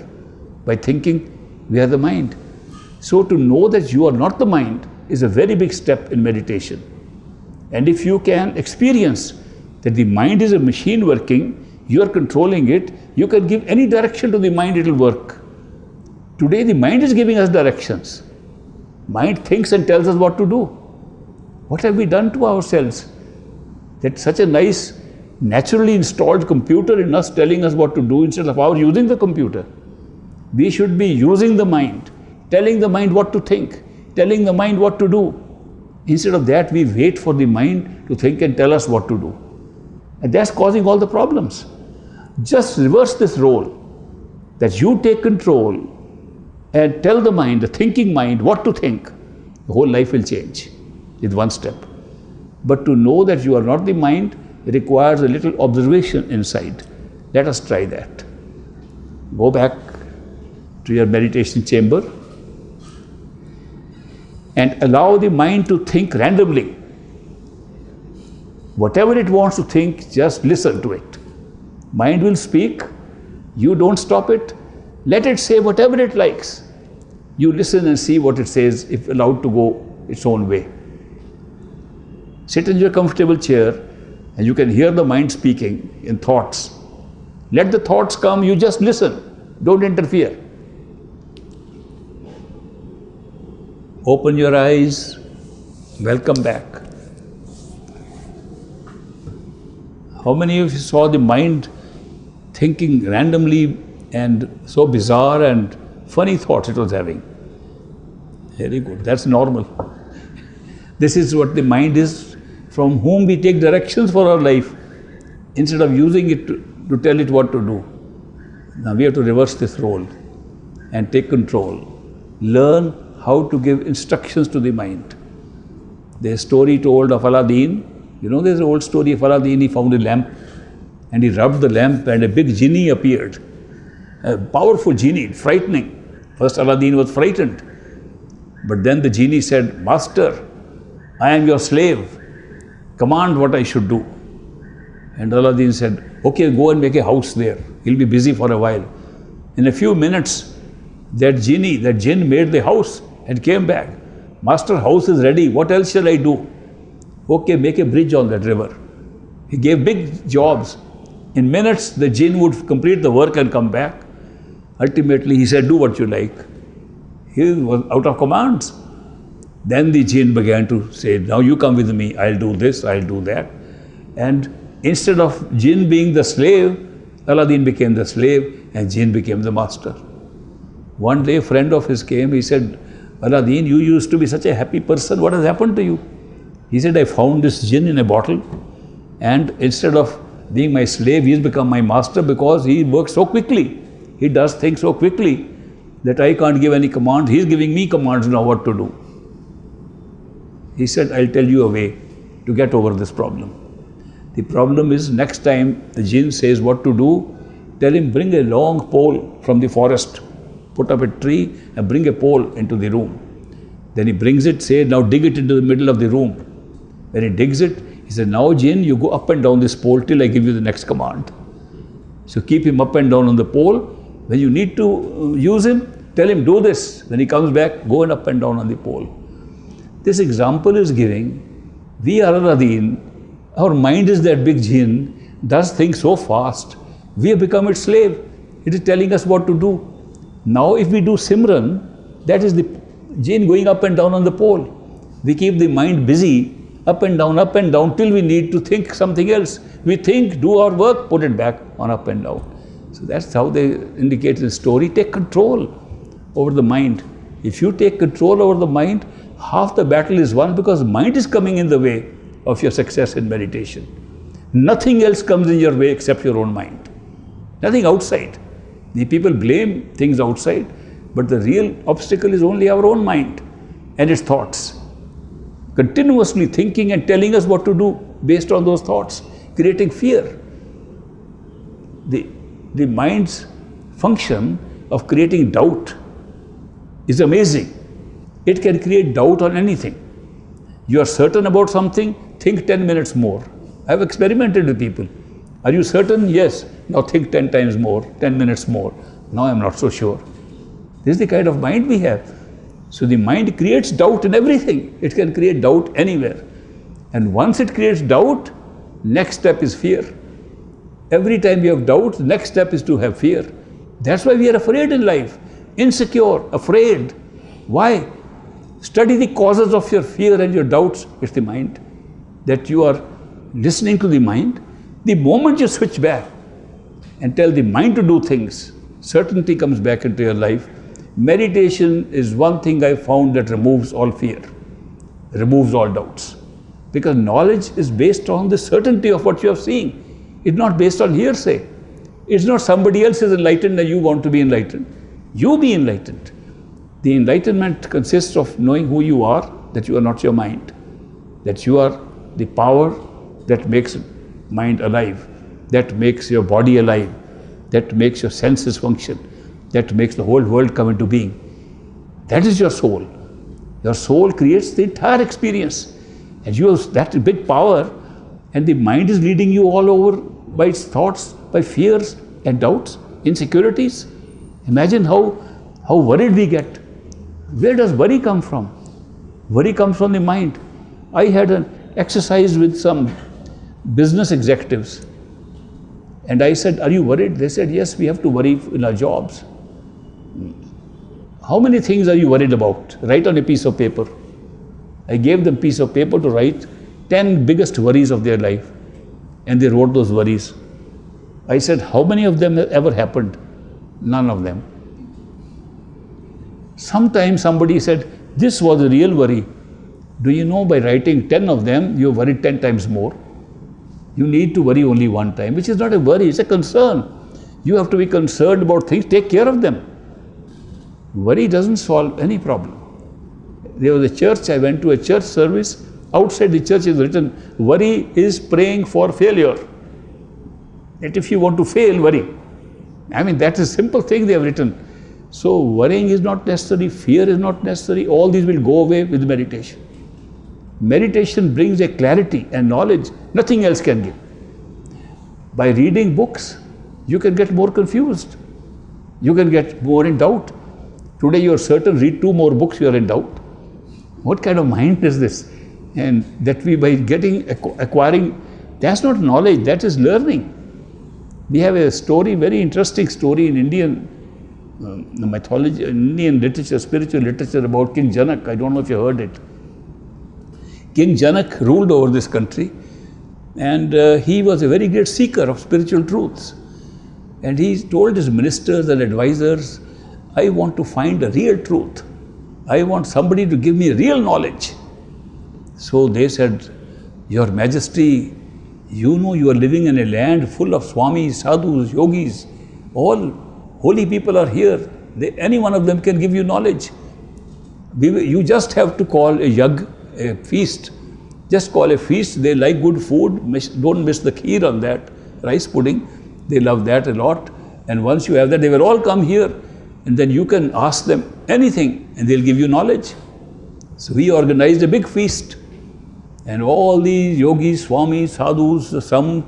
by thinking we are the mind. So to know that you are not the mind is a very big step in meditation. And if you can experience that the mind is a machine working, you are controlling it, you can give any direction to the mind, it will work. Today the mind is giving us directions. Mind thinks and tells us what to do. What have we done to ourselves? That such a nice, naturally installed computer in us telling us what to do instead of our using the computer. We should be using the mind, telling the mind what to think, telling the mind what to do. Instead of that, we wait for the mind to think and tell us what to do. And that's causing all the problems. Just reverse this role, that you take control and tell the mind, the thinking mind, what to think. The whole life will change with one step. But to know that you are not the mind requires a little observation inside. Let us try that. Go back to your meditation chamber and allow the mind to think randomly. Whatever it wants to think, just listen to it. Mind will speak, you don't stop it, let it say whatever it likes. You listen and see what it says, if allowed to go its own way. Sit in your comfortable chair and you can hear the mind speaking in thoughts. Let the thoughts come, you just listen, don't interfere. Open your eyes, welcome back. How many of you saw the mind thinking randomly and so bizarre and funny thoughts it was having? Very good, that's normal. This is what the mind is, from whom we take directions for our life instead of using it to tell it what to do. Now we have to reverse this role and take control. Learn how to give instructions to the mind. There's a story told of Aladdin. You know, there's an old story of Aladdin. He found a lamp and he rubbed the lamp and a big genie appeared. A powerful genie, frightening. First Aladdin was frightened. But then the genie said, Master, I am your slave. Command what I should do. And Aladdin said, okay, go and make a house there. He'll be busy for a while. In a few minutes, that jinn made the house and came back. Master, house is ready. What else shall I do? Okay, make a bridge on that river. He gave big jobs. In minutes, the jinn would complete the work and come back. Ultimately, he said, do what you like. He was out of commands. Then the jinn began to say, now you come with me. I'll do this, I'll do that. And instead of jinn being the slave, Aladdin became the slave and jinn became the master. One day, a friend of his came. He said, Aladdin, you used to be such a happy person. What has happened to you? He said, I found this jinn in a bottle, and instead of being my slave, he's become my master because he works so quickly. He does things so quickly that I can't give any command. He's giving me commands now what to do. He said, I'll tell you a way to get over this problem. The problem is, next time the jinn says what to do, tell him bring a long pole from the forest, put up a tree and bring a pole into the room. Then he brings it, say, now dig it into the middle of the room. When he digs it, he said, now jinn, you go up and down this pole till I give you the next command. So keep him up and down on the pole. When you need to use him, tell him do this. When he comes back, go and up and down on the pole. This example is giving, we are Aladdin, our mind is that big jinn, does things so fast. We have become its slave. It is telling us what to do. Now if we do Simran, that is the jinn going up and down on the pole. We keep the mind busy, up and down till we need to think something else. We think, do our work, put it back on up and down. So that's how they indicate in the story, take control over the mind. If you take control over the mind, half the battle is won because mind is coming in the way of your success in meditation. Nothing else comes in your way except your own mind. Nothing outside. The people blame things outside, but the real obstacle is only our own mind and its thoughts. Continuously thinking and telling us what to do based on those thoughts, creating fear. The mind's function of creating doubt is amazing. It can create doubt on anything. You are certain about something, think 10 minutes more. I have experimented with people. Are you certain? Yes. Now think 10 times more, 10 minutes more. Now I am not so sure. This is the kind of mind we have. So the mind creates doubt in everything. It can create doubt anywhere. And once it creates doubt, next step is fear. Every time you have doubt, the next step is to have fear. That's why we are afraid in life. Insecure, afraid. Why? Study the causes of your fear and your doubts. It's the mind. That you are listening to the mind. The moment you switch back and tell the mind to do things, certainty comes back into your life. Meditation is one thing I found that removes all fear, removes all doubts. Because knowledge is based on the certainty of what you have seen. It's not based on hearsay. It's not somebody else is enlightened and you want to be enlightened. You be enlightened. The enlightenment consists of knowing who you are, that you are not your mind, that you are the power that makes mind alive, that makes your body alive, that makes your senses function, that makes the whole world come into being. That is your soul. Your soul creates the entire experience. And you have that big power, and the mind is leading you all over by its thoughts, by fears and doubts, insecurities. Imagine how worried we get. Where does worry come from? Worry comes from the mind. I had an exercise with some business executives, and I said, are you worried? They said, yes, we have to worry in our jobs. How many things are you worried about? Write on a piece of paper. I gave them a piece of paper to write 10 biggest worries of their life, and they wrote those worries. I said, how many of them ever happened? None of them. Sometimes somebody said, this was a real worry. Do you know, by writing 10 of them, you worried 10 times more. You need to worry only one time, which is not a worry, it's a concern. You have to be concerned about things, take care of them. Worry doesn't solve any problem. There was a church, I went to a church service. Outside the church is written, worry is praying for failure. That if you want to fail, worry. I mean, that's a simple thing they have written. So worrying is not necessary, fear is not necessary. All these will go away with meditation. Meditation brings a clarity and knowledge nothing else can give. By reading books, you can get more confused. You can get more in doubt. Today you are certain, read 2 more books, you are in doubt. What kind of mind is this? And that we, by acquiring, that's not knowledge, that is learning. We have a story, very interesting story in Indian mythology, Indian literature, spiritual literature about King Janak. I don't know if you heard it. King Janak ruled over this country, and he was a very great seeker of spiritual truths. And he told his ministers and advisors, I want to find a real truth. I want somebody to give me real knowledge. So they said, Your Majesty, you know you are living in a land full of swamis, sadhus, yogis. All holy people are here. Any one of them can give you knowledge. You just have to call a yag, a feast. Just call a feast. They like good food. Don't miss the kheer on that. Rice pudding. They love that a lot. And once you have that, they will all come here. And then you can ask them anything and they'll give you knowledge. So we organized a big feast. And all these yogis, swamis, sadhus, some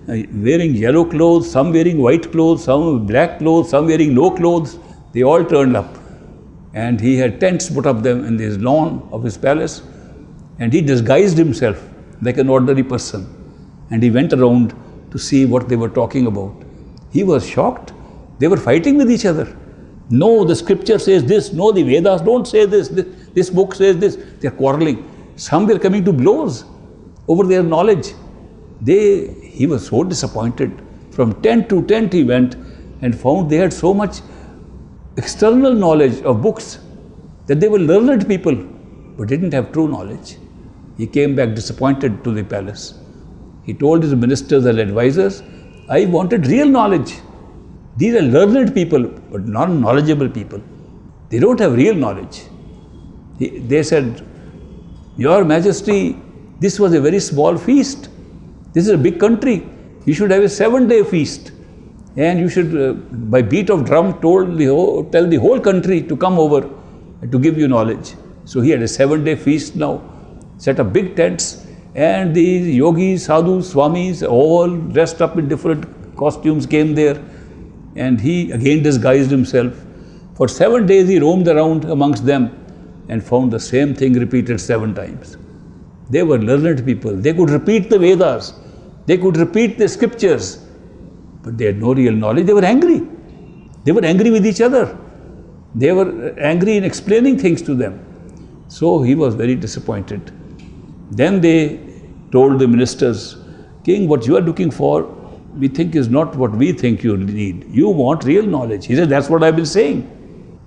wearing yellow clothes, some wearing white clothes, some black clothes, some wearing no clothes, they all turned up. And he had tents put up them in this lawn of his palace. And he disguised himself like an ordinary person. And he went around to see what they were talking about. He was shocked. They were fighting with each other. No, the scripture says this. No, the Vedas don't say this. This book says this. They are quarreling. Some were coming to blows over their knowledge. He was so disappointed. From tent to tent he went and found they had so much external knowledge of books that they were learned people but didn't have true knowledge. He came back disappointed to the palace. He told his ministers and advisors, I wanted real knowledge. These are learned people, but not knowledgeable people. They don't have real knowledge. They said, Your Majesty, this was a very small feast. This is a big country. You should have a 7-day feast. And you should, by beat of drum, tell the whole country to come over to give you knowledge. So he had a 7-day feast now, set up big tents, and these yogis, sadhus, swamis, all dressed up in different costumes came there. And he again disguised himself. For 7 days he roamed around amongst them and found the same thing repeated 7 times. They were learned people. They could repeat the Vedas. They could repeat the scriptures. But they had no real knowledge. They were angry. They were angry with each other. They were angry in explaining things to them. So he was very disappointed. Then they told the ministers, King, what you are looking for, we think is not what we think you need. You want real knowledge. He said, that's what I've been saying.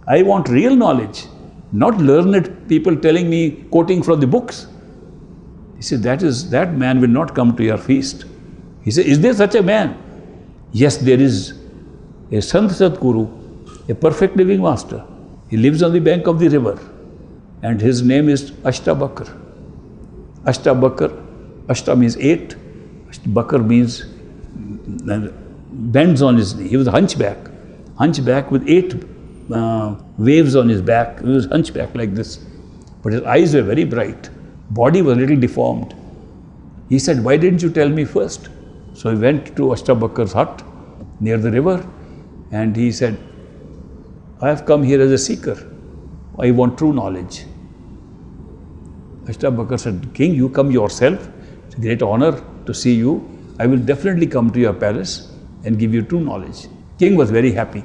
I want real knowledge, not learned people telling me, quoting from the books. He said, that man will not come to your feast. He said, is there such a man? Yes, there is a Sant Sadguru, a perfect living master. He lives on the bank of the river, and his name is Ashtabakar. Ashtabakar, Ashta means 8, Bakar means bends on his knee. He was a hunchback with 8 waves on his back. He was hunchback like this. But his eyes were very bright. Body was a little deformed. He said, why didn't you tell me first? So he went to Ashtabakar's hut near the river, and he said, I have come here as a seeker. I want true knowledge. Ashtabakar said, King, you come yourself. It's a great honor to see you. I will definitely come to your palace and give you true knowledge. King was very happy.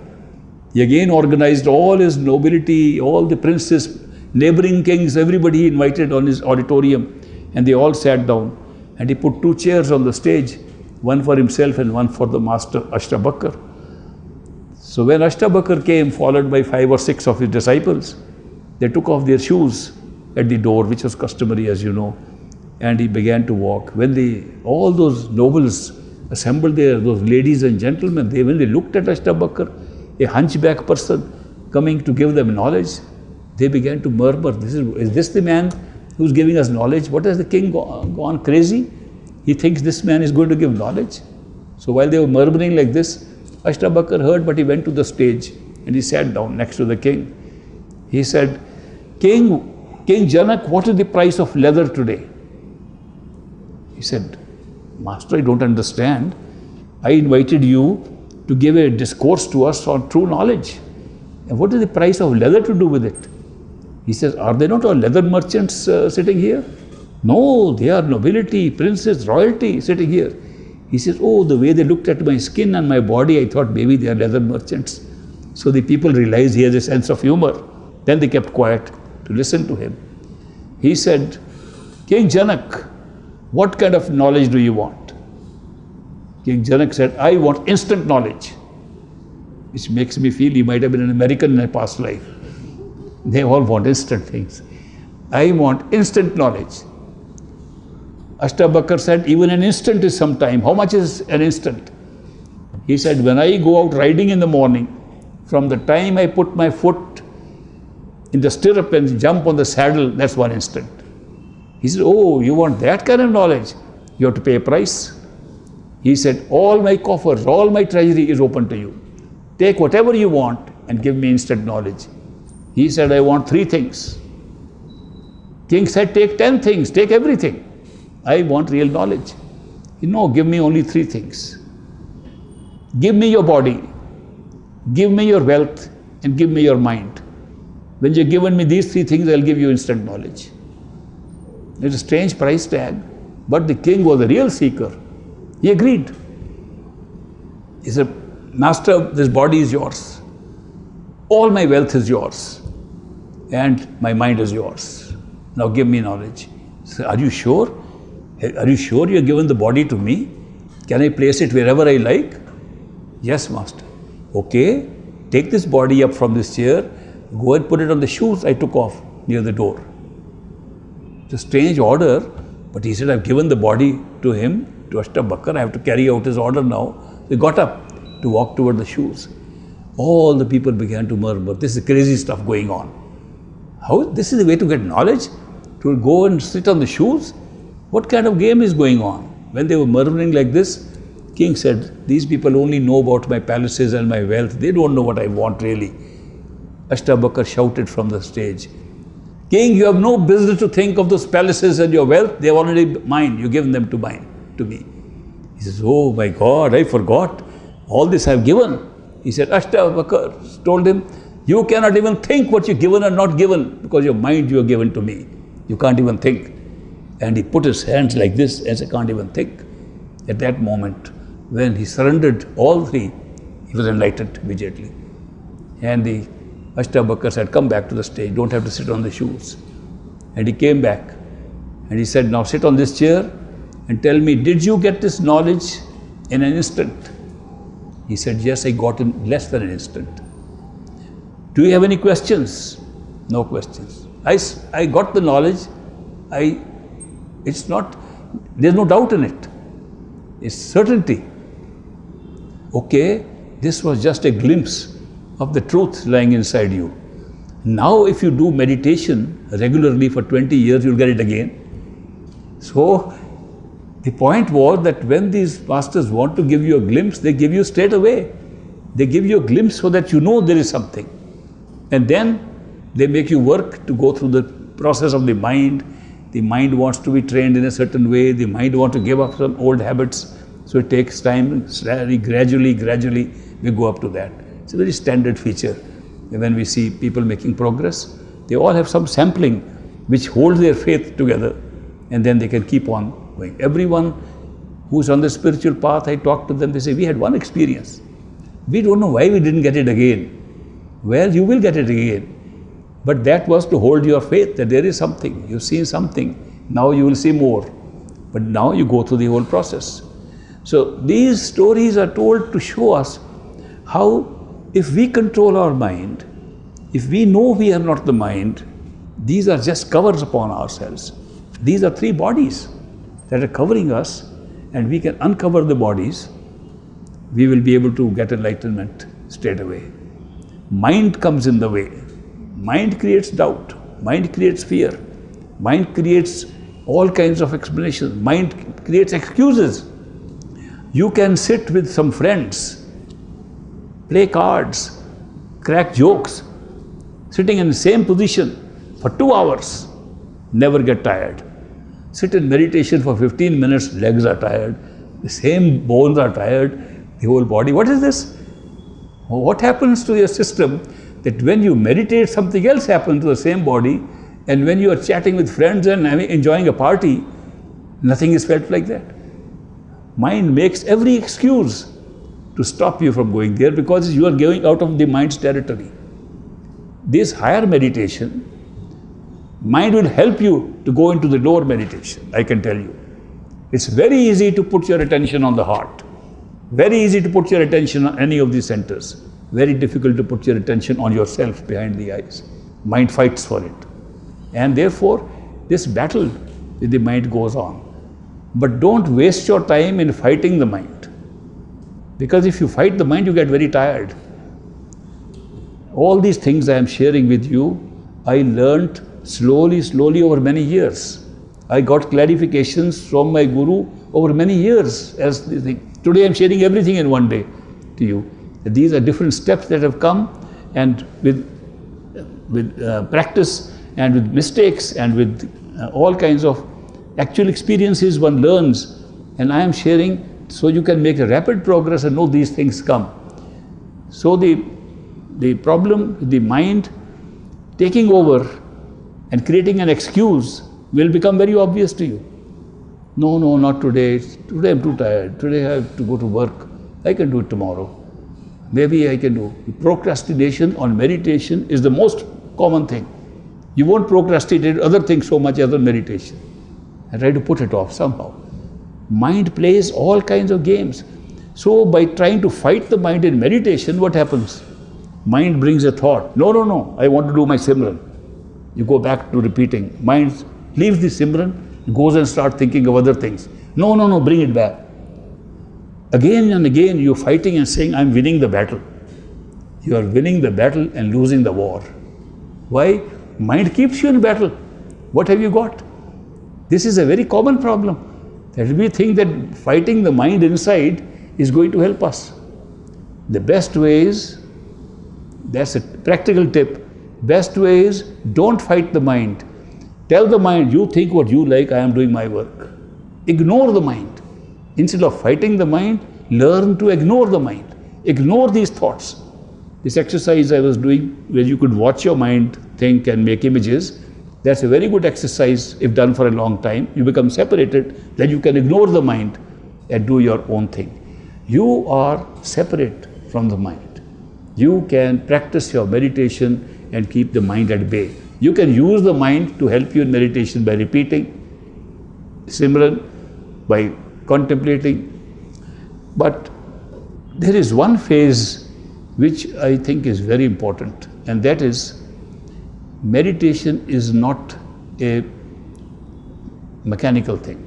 He again organized all his nobility, all the princes, neighboring kings, everybody he invited on his auditorium, and they all sat down. And he put 2 chairs on the stage, one for himself and one for the master Ashtabakar. So when Ashtabakar came, followed by 5 or 6 of his disciples, they took off their shoes at the door, which was customary, as you know, and he began to walk. When all those nobles assembled there, those ladies and gentlemen, when they looked at Ashtabakar, a hunchback person coming to give them knowledge, they began to murmur, is this the man who's giving us knowledge? What has the king gone crazy? He thinks this man is going to give knowledge. So while they were murmuring like this, Ashtabakar heard, but he went to the stage and he sat down next to the king. He said, King Janak, what is the price of leather today? He said, Master, I don't understand. I invited you to give a discourse to us on true knowledge. And what is the price of leather to do with it? He says, are they not all leather merchants sitting here? No, they are nobility, princes, royalty sitting here. He says, oh, the way they looked at my skin and my body, I thought maybe they are leather merchants. So the people realized he has a sense of humor. Then they kept quiet to listen to him. He said, King Janak, what kind of knowledge do you want? King Janak said, I want instant knowledge, which makes me feel he might have been an American in a past life. They all want instant things. I want instant knowledge. Ashtabakar said, even an instant is some time. How much is an instant? He said, when I go out riding in the morning, from the time I put my foot in the stirrup and jump on the saddle, that's 1 instant. He said, oh, you want that kind of knowledge? You have to pay a price. He said, all my coffers, all my treasury is open to you. Take whatever you want and give me instant knowledge. He said, I want 3 things. King said, take 10 things, take everything. I want real knowledge. No, give me only 3 things. Give me your body, give me your wealth, and give me your mind. When you've given me these 3 things, I'll give you instant knowledge. It's a strange price tag, but the king was a real seeker. He agreed. He said, Master, this body is yours. All my wealth is yours. And my mind is yours. Now give me knowledge. He said, are you sure? Are you sure you have given the body to me? Can I place it wherever I like? Yes, Master. Okay, take this body up from this chair, go and put it on the shoes I took off near the door. It's a strange order, but he said, I've given the body to him. to Ashtabakar, I have to carry out his order now. He got up to walk toward the shoes. All the people began to murmur, this is crazy stuff going on. How? This is the way to get knowledge? To go and sit on the shoes? What kind of game is going on? When they were murmuring like this, king said, these people only know about my palaces and my wealth. They don't know what I want really. Ashtabakar shouted from the stage, King, you have no business to think of those palaces and your wealth. They are already mine. You give them to me. He says, oh my God, I forgot. All this I have given. He said, Ashtabakar told him, you cannot even think what you've given or not given because your mind you have given to me. You can't even think. And he put his hands like this as I can't even think. At that moment, when he surrendered all three, he was enlightened immediately. And the Ashtabakar said, come back to the stage, don't have to sit on the shoes. And he came back and he said, now sit on this chair and tell me, did you get this knowledge in an instant? He said, yes, I got in less than an instant. Do you have any questions? No questions. I got the knowledge. There's no doubt in it. It's certainty. Okay, this was just a glimpse of the truth lying inside you. Now if you do meditation regularly for 20 years, you'll get it again. So the point was that when these masters want to give you a glimpse, they give you straight away. They give you a glimpse so that you know there is something. And then they make you work to go through the process of the mind. The mind wants to be trained in a certain way. The mind wants to give up some old habits. So it takes time. Gradually, we go up to that. It's a very standard feature. When we see people making progress, they all have some sampling which holds their faith together, and then they can keep on going. Everyone who's on the spiritual path, I talk to them, they say, we had one experience. We don't know why we didn't get it again. Well, you will get it again. But that was to hold your faith that there is something. You've seen something. Now you will see more. But now you go through the whole process. So these stories are told to show us how if we control our mind, if we know we are not the mind, these are just covers upon ourselves. These are three bodies that are covering us, and we can uncover the bodies, we will be able to get enlightenment straight away. Mind comes in the way. Mind creates doubt. Mind creates fear. Mind creates all kinds of explanations. Mind creates excuses. You can sit with some friends, play cards, crack jokes, sitting in the same position for 2 hours, never get tired. Sit in meditation for 15 minutes, legs are tired, the same bones are tired, the whole body. What is this? What happens to your system that when you meditate, something else happens to the same body, and when you are chatting with friends and enjoying a party, nothing is felt like that? Mind makes every excuse to stop you from going there because you are going out of the mind's territory. This higher meditation, mind will help you to go into the lower meditation, I can tell you. It's very easy to put your attention on the heart. Very easy to put your attention on any of these centers. Very difficult to put your attention on yourself behind the eyes. Mind fights for it. And therefore, this battle with the mind goes on. But don't waste your time in fighting the mind. Because if you fight the mind, you get very tired. All these things I am sharing with you, I learnt slowly over many years. I got clarifications from my Guru over many years. Today I am sharing everything in one day to you. These are different steps that have come, and with practice and with mistakes and with all kinds of actual experiences one learns, and I am sharing so you can make a rapid progress and know these things come. So the problem with the mind taking over and creating an excuse will become very obvious to you. No, not today. Today I'm too tired. Today I have to go to work. I can do it tomorrow. Maybe I can do. Procrastination on meditation is the most common thing. You won't procrastinate other things so much as on meditation. I try to put it off somehow. Mind plays all kinds of games. So by trying to fight the mind in meditation, what happens? Mind brings a thought. No, I want to do my Simran. You go back to repeating. Mind leaves the Simran, goes and starts thinking of other things. No, no, no, bring it back. Again and again you're fighting and saying, I'm winning the battle. You are winning the battle and losing the war. Why? Mind keeps you in battle. What have you got? This is a very common problem. That we think that fighting the mind inside is going to help us. The best way is, that's a practical tip, best way is don't fight the mind. Tell the mind, you think what you like, I am doing my work. Ignore the mind. Instead of fighting the mind, learn to ignore the mind. Ignore these thoughts. This exercise I was doing where you could watch your mind think and make images, that's a very good exercise if done for a long time. You become separated, then you can ignore the mind and do your own thing. You are separate from the mind. You can practice your meditation and keep the mind at bay. You can use the mind to help you in meditation by repeating, Simran, by contemplating. But there is one phase which I think is very important, and that is meditation is not a mechanical thing.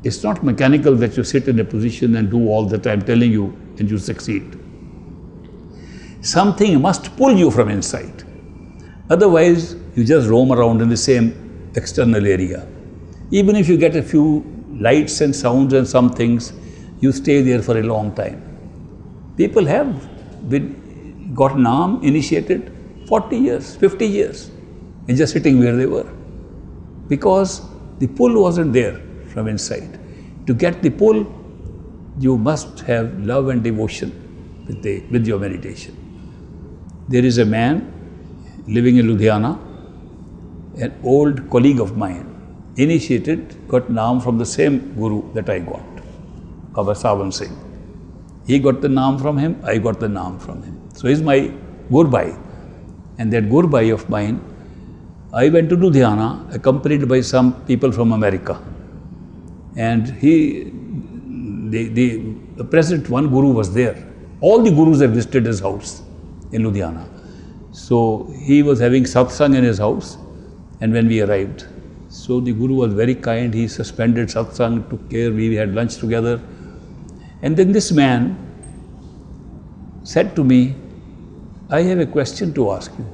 It's not mechanical that you sit in a position and do all that I'm telling you and you succeed. Something must pull you from inside. Otherwise, you just roam around in the same external area. Even if you get a few lights and sounds and some things, you stay there for a long time. People have got Naam initiated 40 years, 50 years, and just sitting where they were. Because the pull wasn't there from inside. To get the pull, you must have love and devotion with your meditation. There is a man living in Ludhiana, an old colleague of mine, initiated, got Naam from the same Guru that I got, Baba Sawan Singh. He got the Naam from him, I got the Naam from him. So he's my Gurbhai. And that Gurbhai of mine, I went to Ludhiana accompanied by some people from America. And the present one Guru was there. All the Gurus have visited his house in Ludhiana. So he was having satsang in his house, and when we arrived, so the Guru was very kind. He suspended satsang, took care, we had lunch together. And then this man said to me, I have a question to ask you.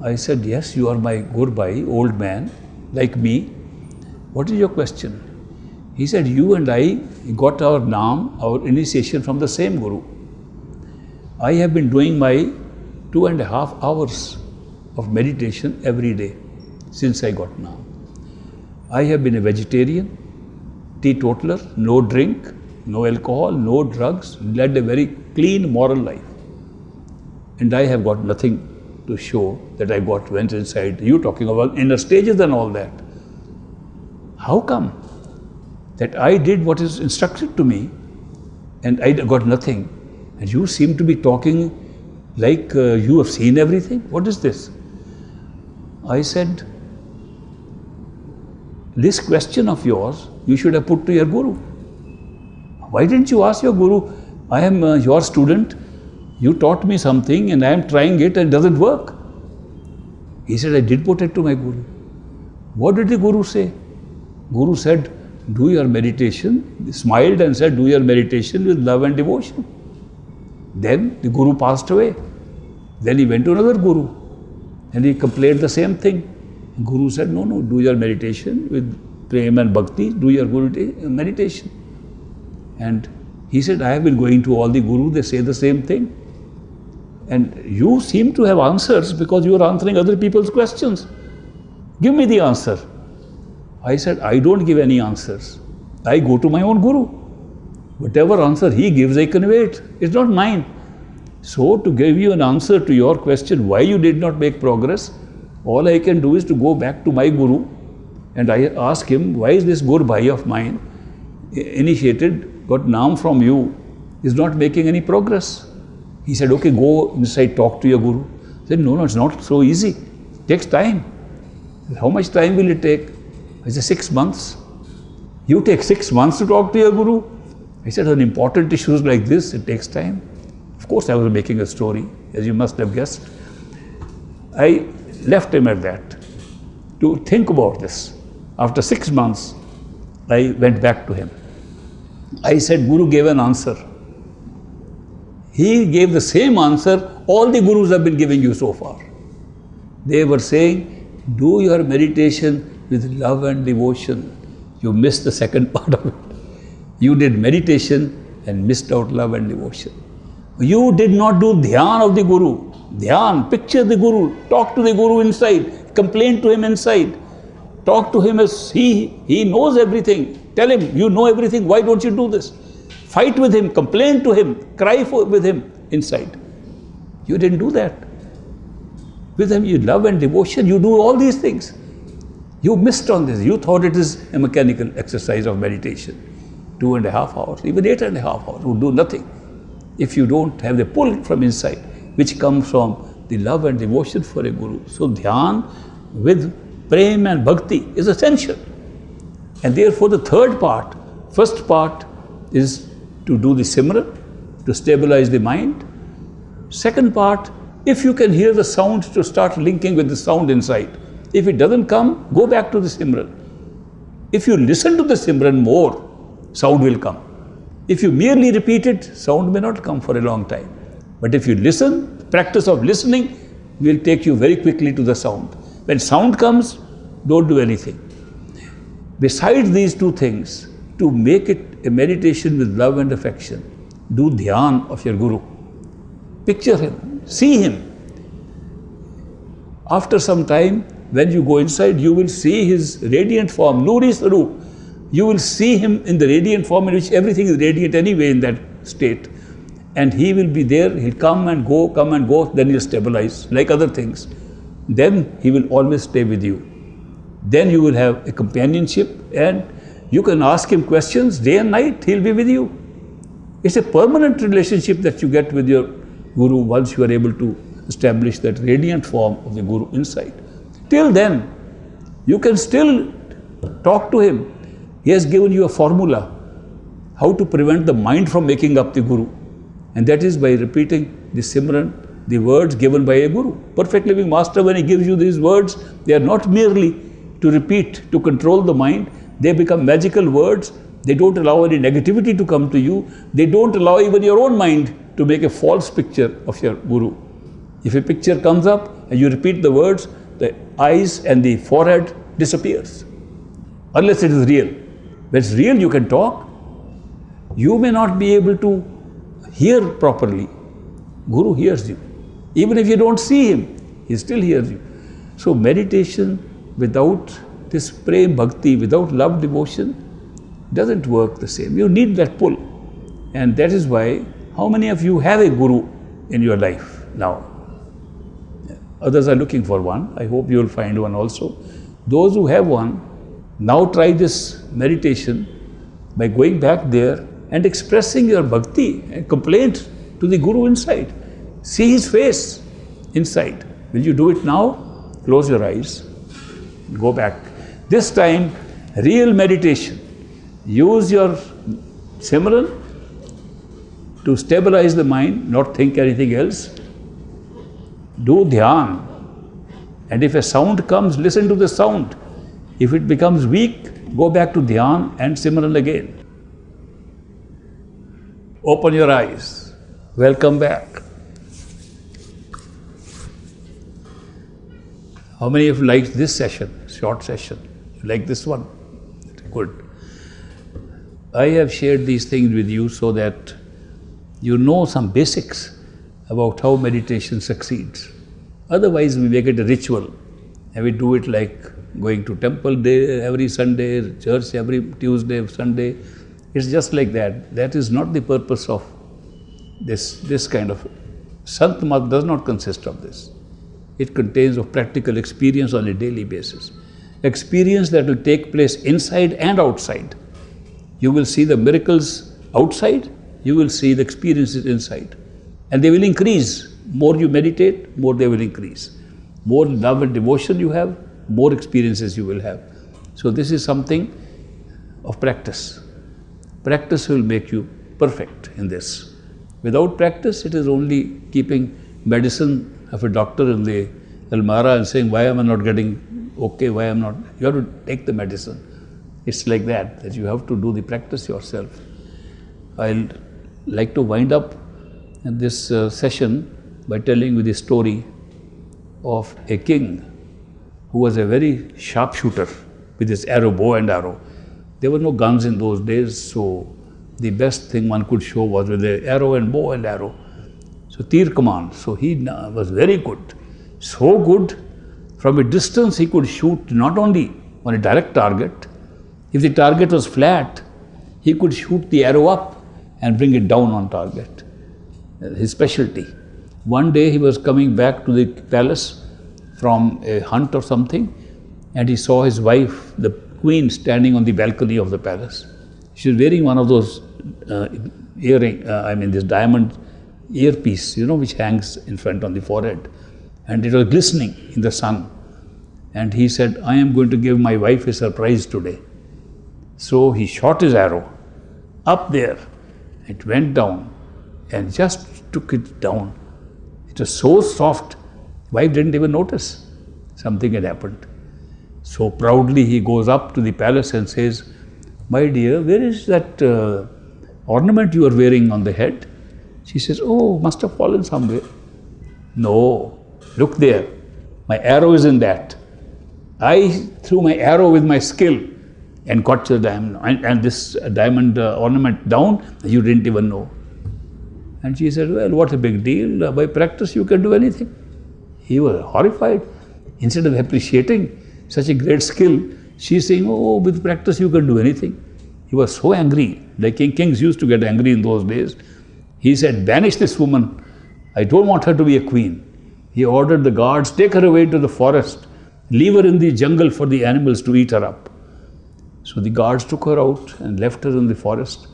I said, yes, you are my Gurbhai, old man, like me. What is your question? He said, you and I got our Naam, our initiation from the same Guru. I have been doing my 2.5 hours of meditation every day since I got Naam. I have been a vegetarian, teetotaler, no drink, no alcohol, no drugs, led a very clean moral life. And I have got nothing to show that I went inside. You talking about inner stages and all that. How come that I did what is instructed to me and I got nothing, and you seem to be talking like you have seen everything? What is this? I said, this question of yours you should have put to your Guru. Why didn't you ask your Guru, I am your student, you taught me something and I am trying it and it doesn't work. He said, I did put it to my Guru. What did the Guru say? Guru said, do your meditation. He smiled and said, do your meditation with love and devotion. Then the Guru passed away. Then he went to another Guru and he complained the same thing. Guru said, no, no, do your meditation with prema and bhakti, do your meditation. And he said, I have been going to all the Gurus, they say the same thing. And you seem to have answers because you are answering other people's questions. Give me the answer. I said, I don't give any answers. I go to my own Guru. Whatever answer he gives, I convey it. It's not mine. So to give you an answer to your question, why you did not make progress, all I can do is to go back to my Guru and I ask him, why is this Gurbhai of mine initiated, got Naam from you, is not making any progress? He said, okay, go inside, talk to your Guru. I said, no, it's not so easy. It takes time. How much time will it take? I said, 6 months. You take 6 months to talk to your Guru? I said, on important issues like this, it takes time. Of course, I was making a story, as you must have guessed. I left him at that to think about this. After 6 months, I went back to him. I said, Guru gave an answer. He gave the same answer all the Gurus have been giving you so far. They were saying, do your meditation with love and devotion. You missed the second part of it. You did meditation and missed out love and devotion. You did not do dhyan of the Guru. Dhyan, picture the Guru, talk to the Guru inside, complain to him inside. Talk to him as he knows everything. Tell him, you know everything, why don't you do this? Fight with him, complain to him, cry with him inside. You didn't do that. With him, you love and devotion, you do all these things. You missed on this. You thought it is a mechanical exercise of meditation. 2.5 hours, even 8.5 hours would do nothing if you don't have the pull from inside, which comes from the love and devotion for a Guru. So dhyan with prem and bhakti is essential. And therefore the third part, first part is to do the simran, to stabilize the mind. Second part, if you can hear the sound, to start linking with the sound inside. If it doesn't come, go back to the simran. If you listen to the simran more, sound will come. If you merely repeat it, sound may not come for a long time. But if you listen, practice of listening will take you very quickly to the sound. When sound comes, don't do anything. Besides these two things, to make it a meditation with love and affection, do dhyan of your Guru. Picture him, see him. After some time, when you go inside, you will see his radiant form, Nuri Sarup. You will see him in the radiant form in which everything is radiant anyway in that state. And he will be there, he'll come and go, then he'll stabilize like other things. Then he will always stay with you. Then you will have a companionship and you can ask him questions day and night, he'll be with you. It's a permanent relationship that you get with your Guru once you are able to establish that radiant form of the Guru inside. Till then, you can still talk to him. He has given you a formula how to prevent the mind from making up the Guru. And that is by repeating the simran, the words given by a Guru. Perfect Living Master, when he gives you these words, they are not merely to repeat, to control the mind. They become magical words. They don't allow any negativity to come to you. They don't allow even your own mind to make a false picture of your Guru. If a picture comes up and you repeat the words, the eyes and the forehead disappears. Unless it is real. When it's real, you can talk. You may not be able to hear properly. Guru hears you. Even if you don't see him, he still hears you. So meditation without this prem bhakti, without love devotion, doesn't work the same. You need that pull. And that is why, how many of you have a Guru in your life now? Others are looking for one. I hope you will find one also. Those who have one, now try this meditation by going back there and expressing your bhakti and complaint to the Guru inside. See his face inside. Will you do it now? Close your eyes. Go back. This time, real meditation. Use your simran to stabilize the mind, not think anything else. Do dhyan. And if a sound comes, listen to the sound. If it becomes weak, go back to dhyan and simran again. Open your eyes. Welcome back. How many of you liked this session, short session? You like this one? Good. I have shared these things with you so that you know some basics about how meditation succeeds. Otherwise, we make it a ritual and we do it like going to temple day every Sunday, church every Tuesday, Sunday. It's just like that. That is not the purpose of this kind of. Sant Mat does not consist of this. It contains of practical experience on a daily basis. Experience that will take place inside and outside. You will see the miracles outside, you will see the experiences inside. And they will increase. More you meditate, more they will increase. More love and devotion you have, more experiences you will have. So this is something of practice. Practice will make you perfect in this. Without practice, it is only keeping medicine of a doctor in the almara and saying, why am I not getting okay, why am I not? You have to take the medicine. It's like that you have to do the practice yourself. I'll like to wind up this session by telling you the story of a king who was a very sharpshooter with his arrow, bow and arrow. There were no guns in those days, so the best thing one could show was with the arrow and bow and arrow. So Tir Kaman, so he was very good. So good, from a distance he could shoot not only on a direct target. If the target was flat, he could shoot the arrow up and bring it down on target. His specialty. One day he was coming back to the palace from a hunt or something, and he saw his wife, the queen, standing on the balcony of the palace. She was wearing one of those this diamond earpiece, which hangs in front on the forehead. And it was glistening in the sun. And he said, I am going to give my wife a surprise today. So he shot his arrow up there. It went down and just took it down. It was so soft, wife didn't even notice something had happened. So proudly he goes up to the palace and says, my dear, where is that ornament you are wearing on the head? She says, oh, must have fallen somewhere. No, look there, my arrow is in that. I threw my arrow with my skill and got the diamond, and this diamond ornament down, you didn't even know. And she said, well, what's a big deal? By practice you can do anything. He was horrified. Instead of appreciating such a great skill, she's saying, oh, with practice you can do anything. He was so angry, like kings used to get angry in those days. He said, banish this woman. I don't want her to be a queen. He ordered the guards, take her away to the forest, leave her in the jungle for the animals to eat her up. So the guards took her out and left her in the forest.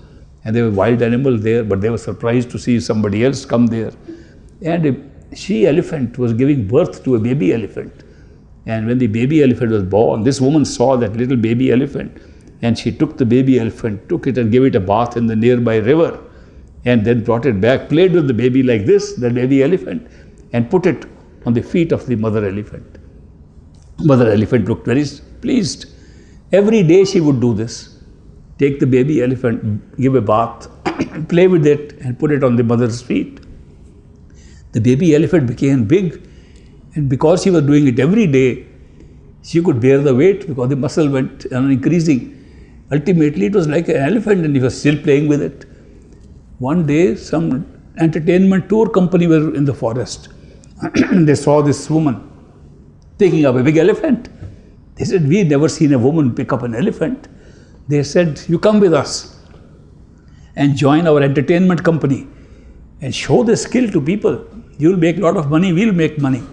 And there were wild animals there, but they were surprised to see somebody else come there. And a she-elephant was giving birth to a baby elephant. And when the baby elephant was born, this woman saw that little baby elephant, and she took the baby elephant, took it and gave it a bath in the nearby river, and then brought it back, played with the baby like this, the baby elephant, and put it on the feet of the mother elephant. Mother elephant looked very pleased. Every day she would do this. Take the baby elephant, give a bath, play with it, and put it on the mother's feet. The baby elephant became big, and because she was doing it every day, she could bear the weight because the muscle went on increasing. Ultimately, it was like an elephant, and he was still playing with it. One day, some entertainment tour company were in the forest. They saw this woman picking up a big elephant. They said, we've never seen a woman pick up an elephant. They said, you come with us and join our entertainment company and show the skill to people. You'll make a lot of money, we'll make money.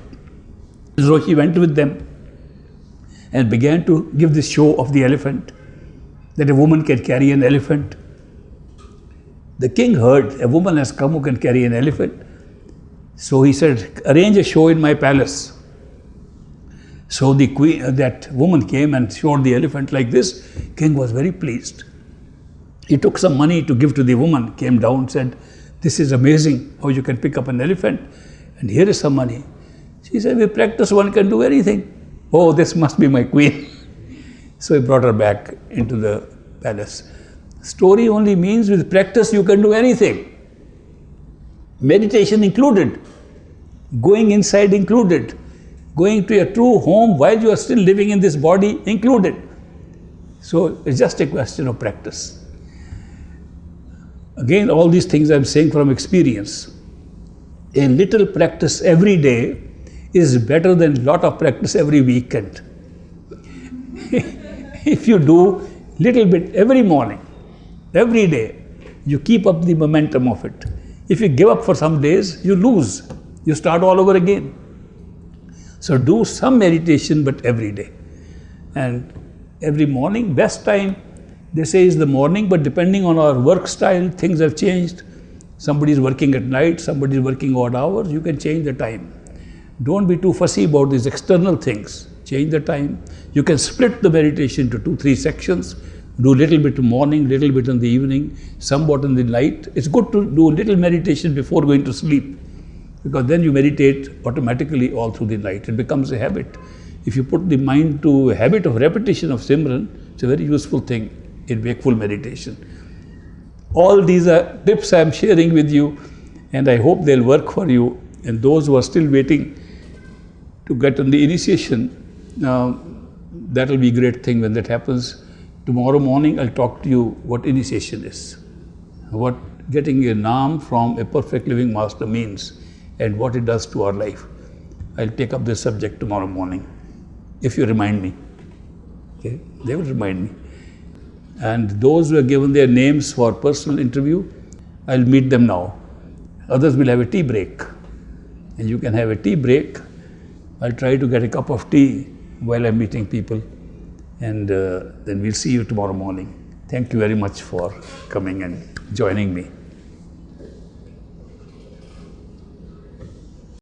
So he went with them and began to give this show of the elephant, that a woman can carry an elephant. The king heard a woman has come who can carry an elephant. So he said, arrange a show in my palace. So the queen, that woman came and showed the elephant like this. King was very pleased. He took some money to give to the woman, came down, said, this is amazing how you can pick up an elephant, and here is some money. She said, with practice one can do anything. Oh, this must be my queen. So he brought her back into the palace. Story only means with practice you can do anything. Meditation included, going inside included, going to your true home while you are still living in this body included. So it's just a question of practice. Again, all these things I'm saying from experience. A little practice every day is better than a lot of practice every weekend. If you do little bit every morning, every day, you keep up the momentum of it. If you give up for some days, you lose. You start all over again. So do some meditation, but every day. And every morning, best time, they say is the morning, but depending on our work style, things have changed. Somebody is working at night, somebody is working odd hours, you can change the time. Don't be too fussy about these external things. Change the time. You can split the meditation into 2-3 sections. Do a little bit in the morning, little bit in the evening, somewhat in the night. It's good to do a little meditation before going to sleep, because then you meditate automatically all through the night. It becomes a habit. If you put the mind to a habit of repetition of Simran, It's a very useful thing in wakeful meditation. All these are tips I am sharing with you, and I hope they'll work for you. And those who are still waiting to get on the initiation, that will be a great thing when that happens. Tomorrow morning I'll talk to you what initiation is, what getting a naam from a perfect living master means, and what it does to our life. I'll take up this subject tomorrow morning, if you remind me. Okay? They will remind me. And those who have given their names for personal interview, I'll meet them now. Others will have a tea break. And you can have a tea break. I'll try to get a cup of tea while I'm meeting people. And then we'll see you tomorrow morning. Thank you very much for coming and joining me.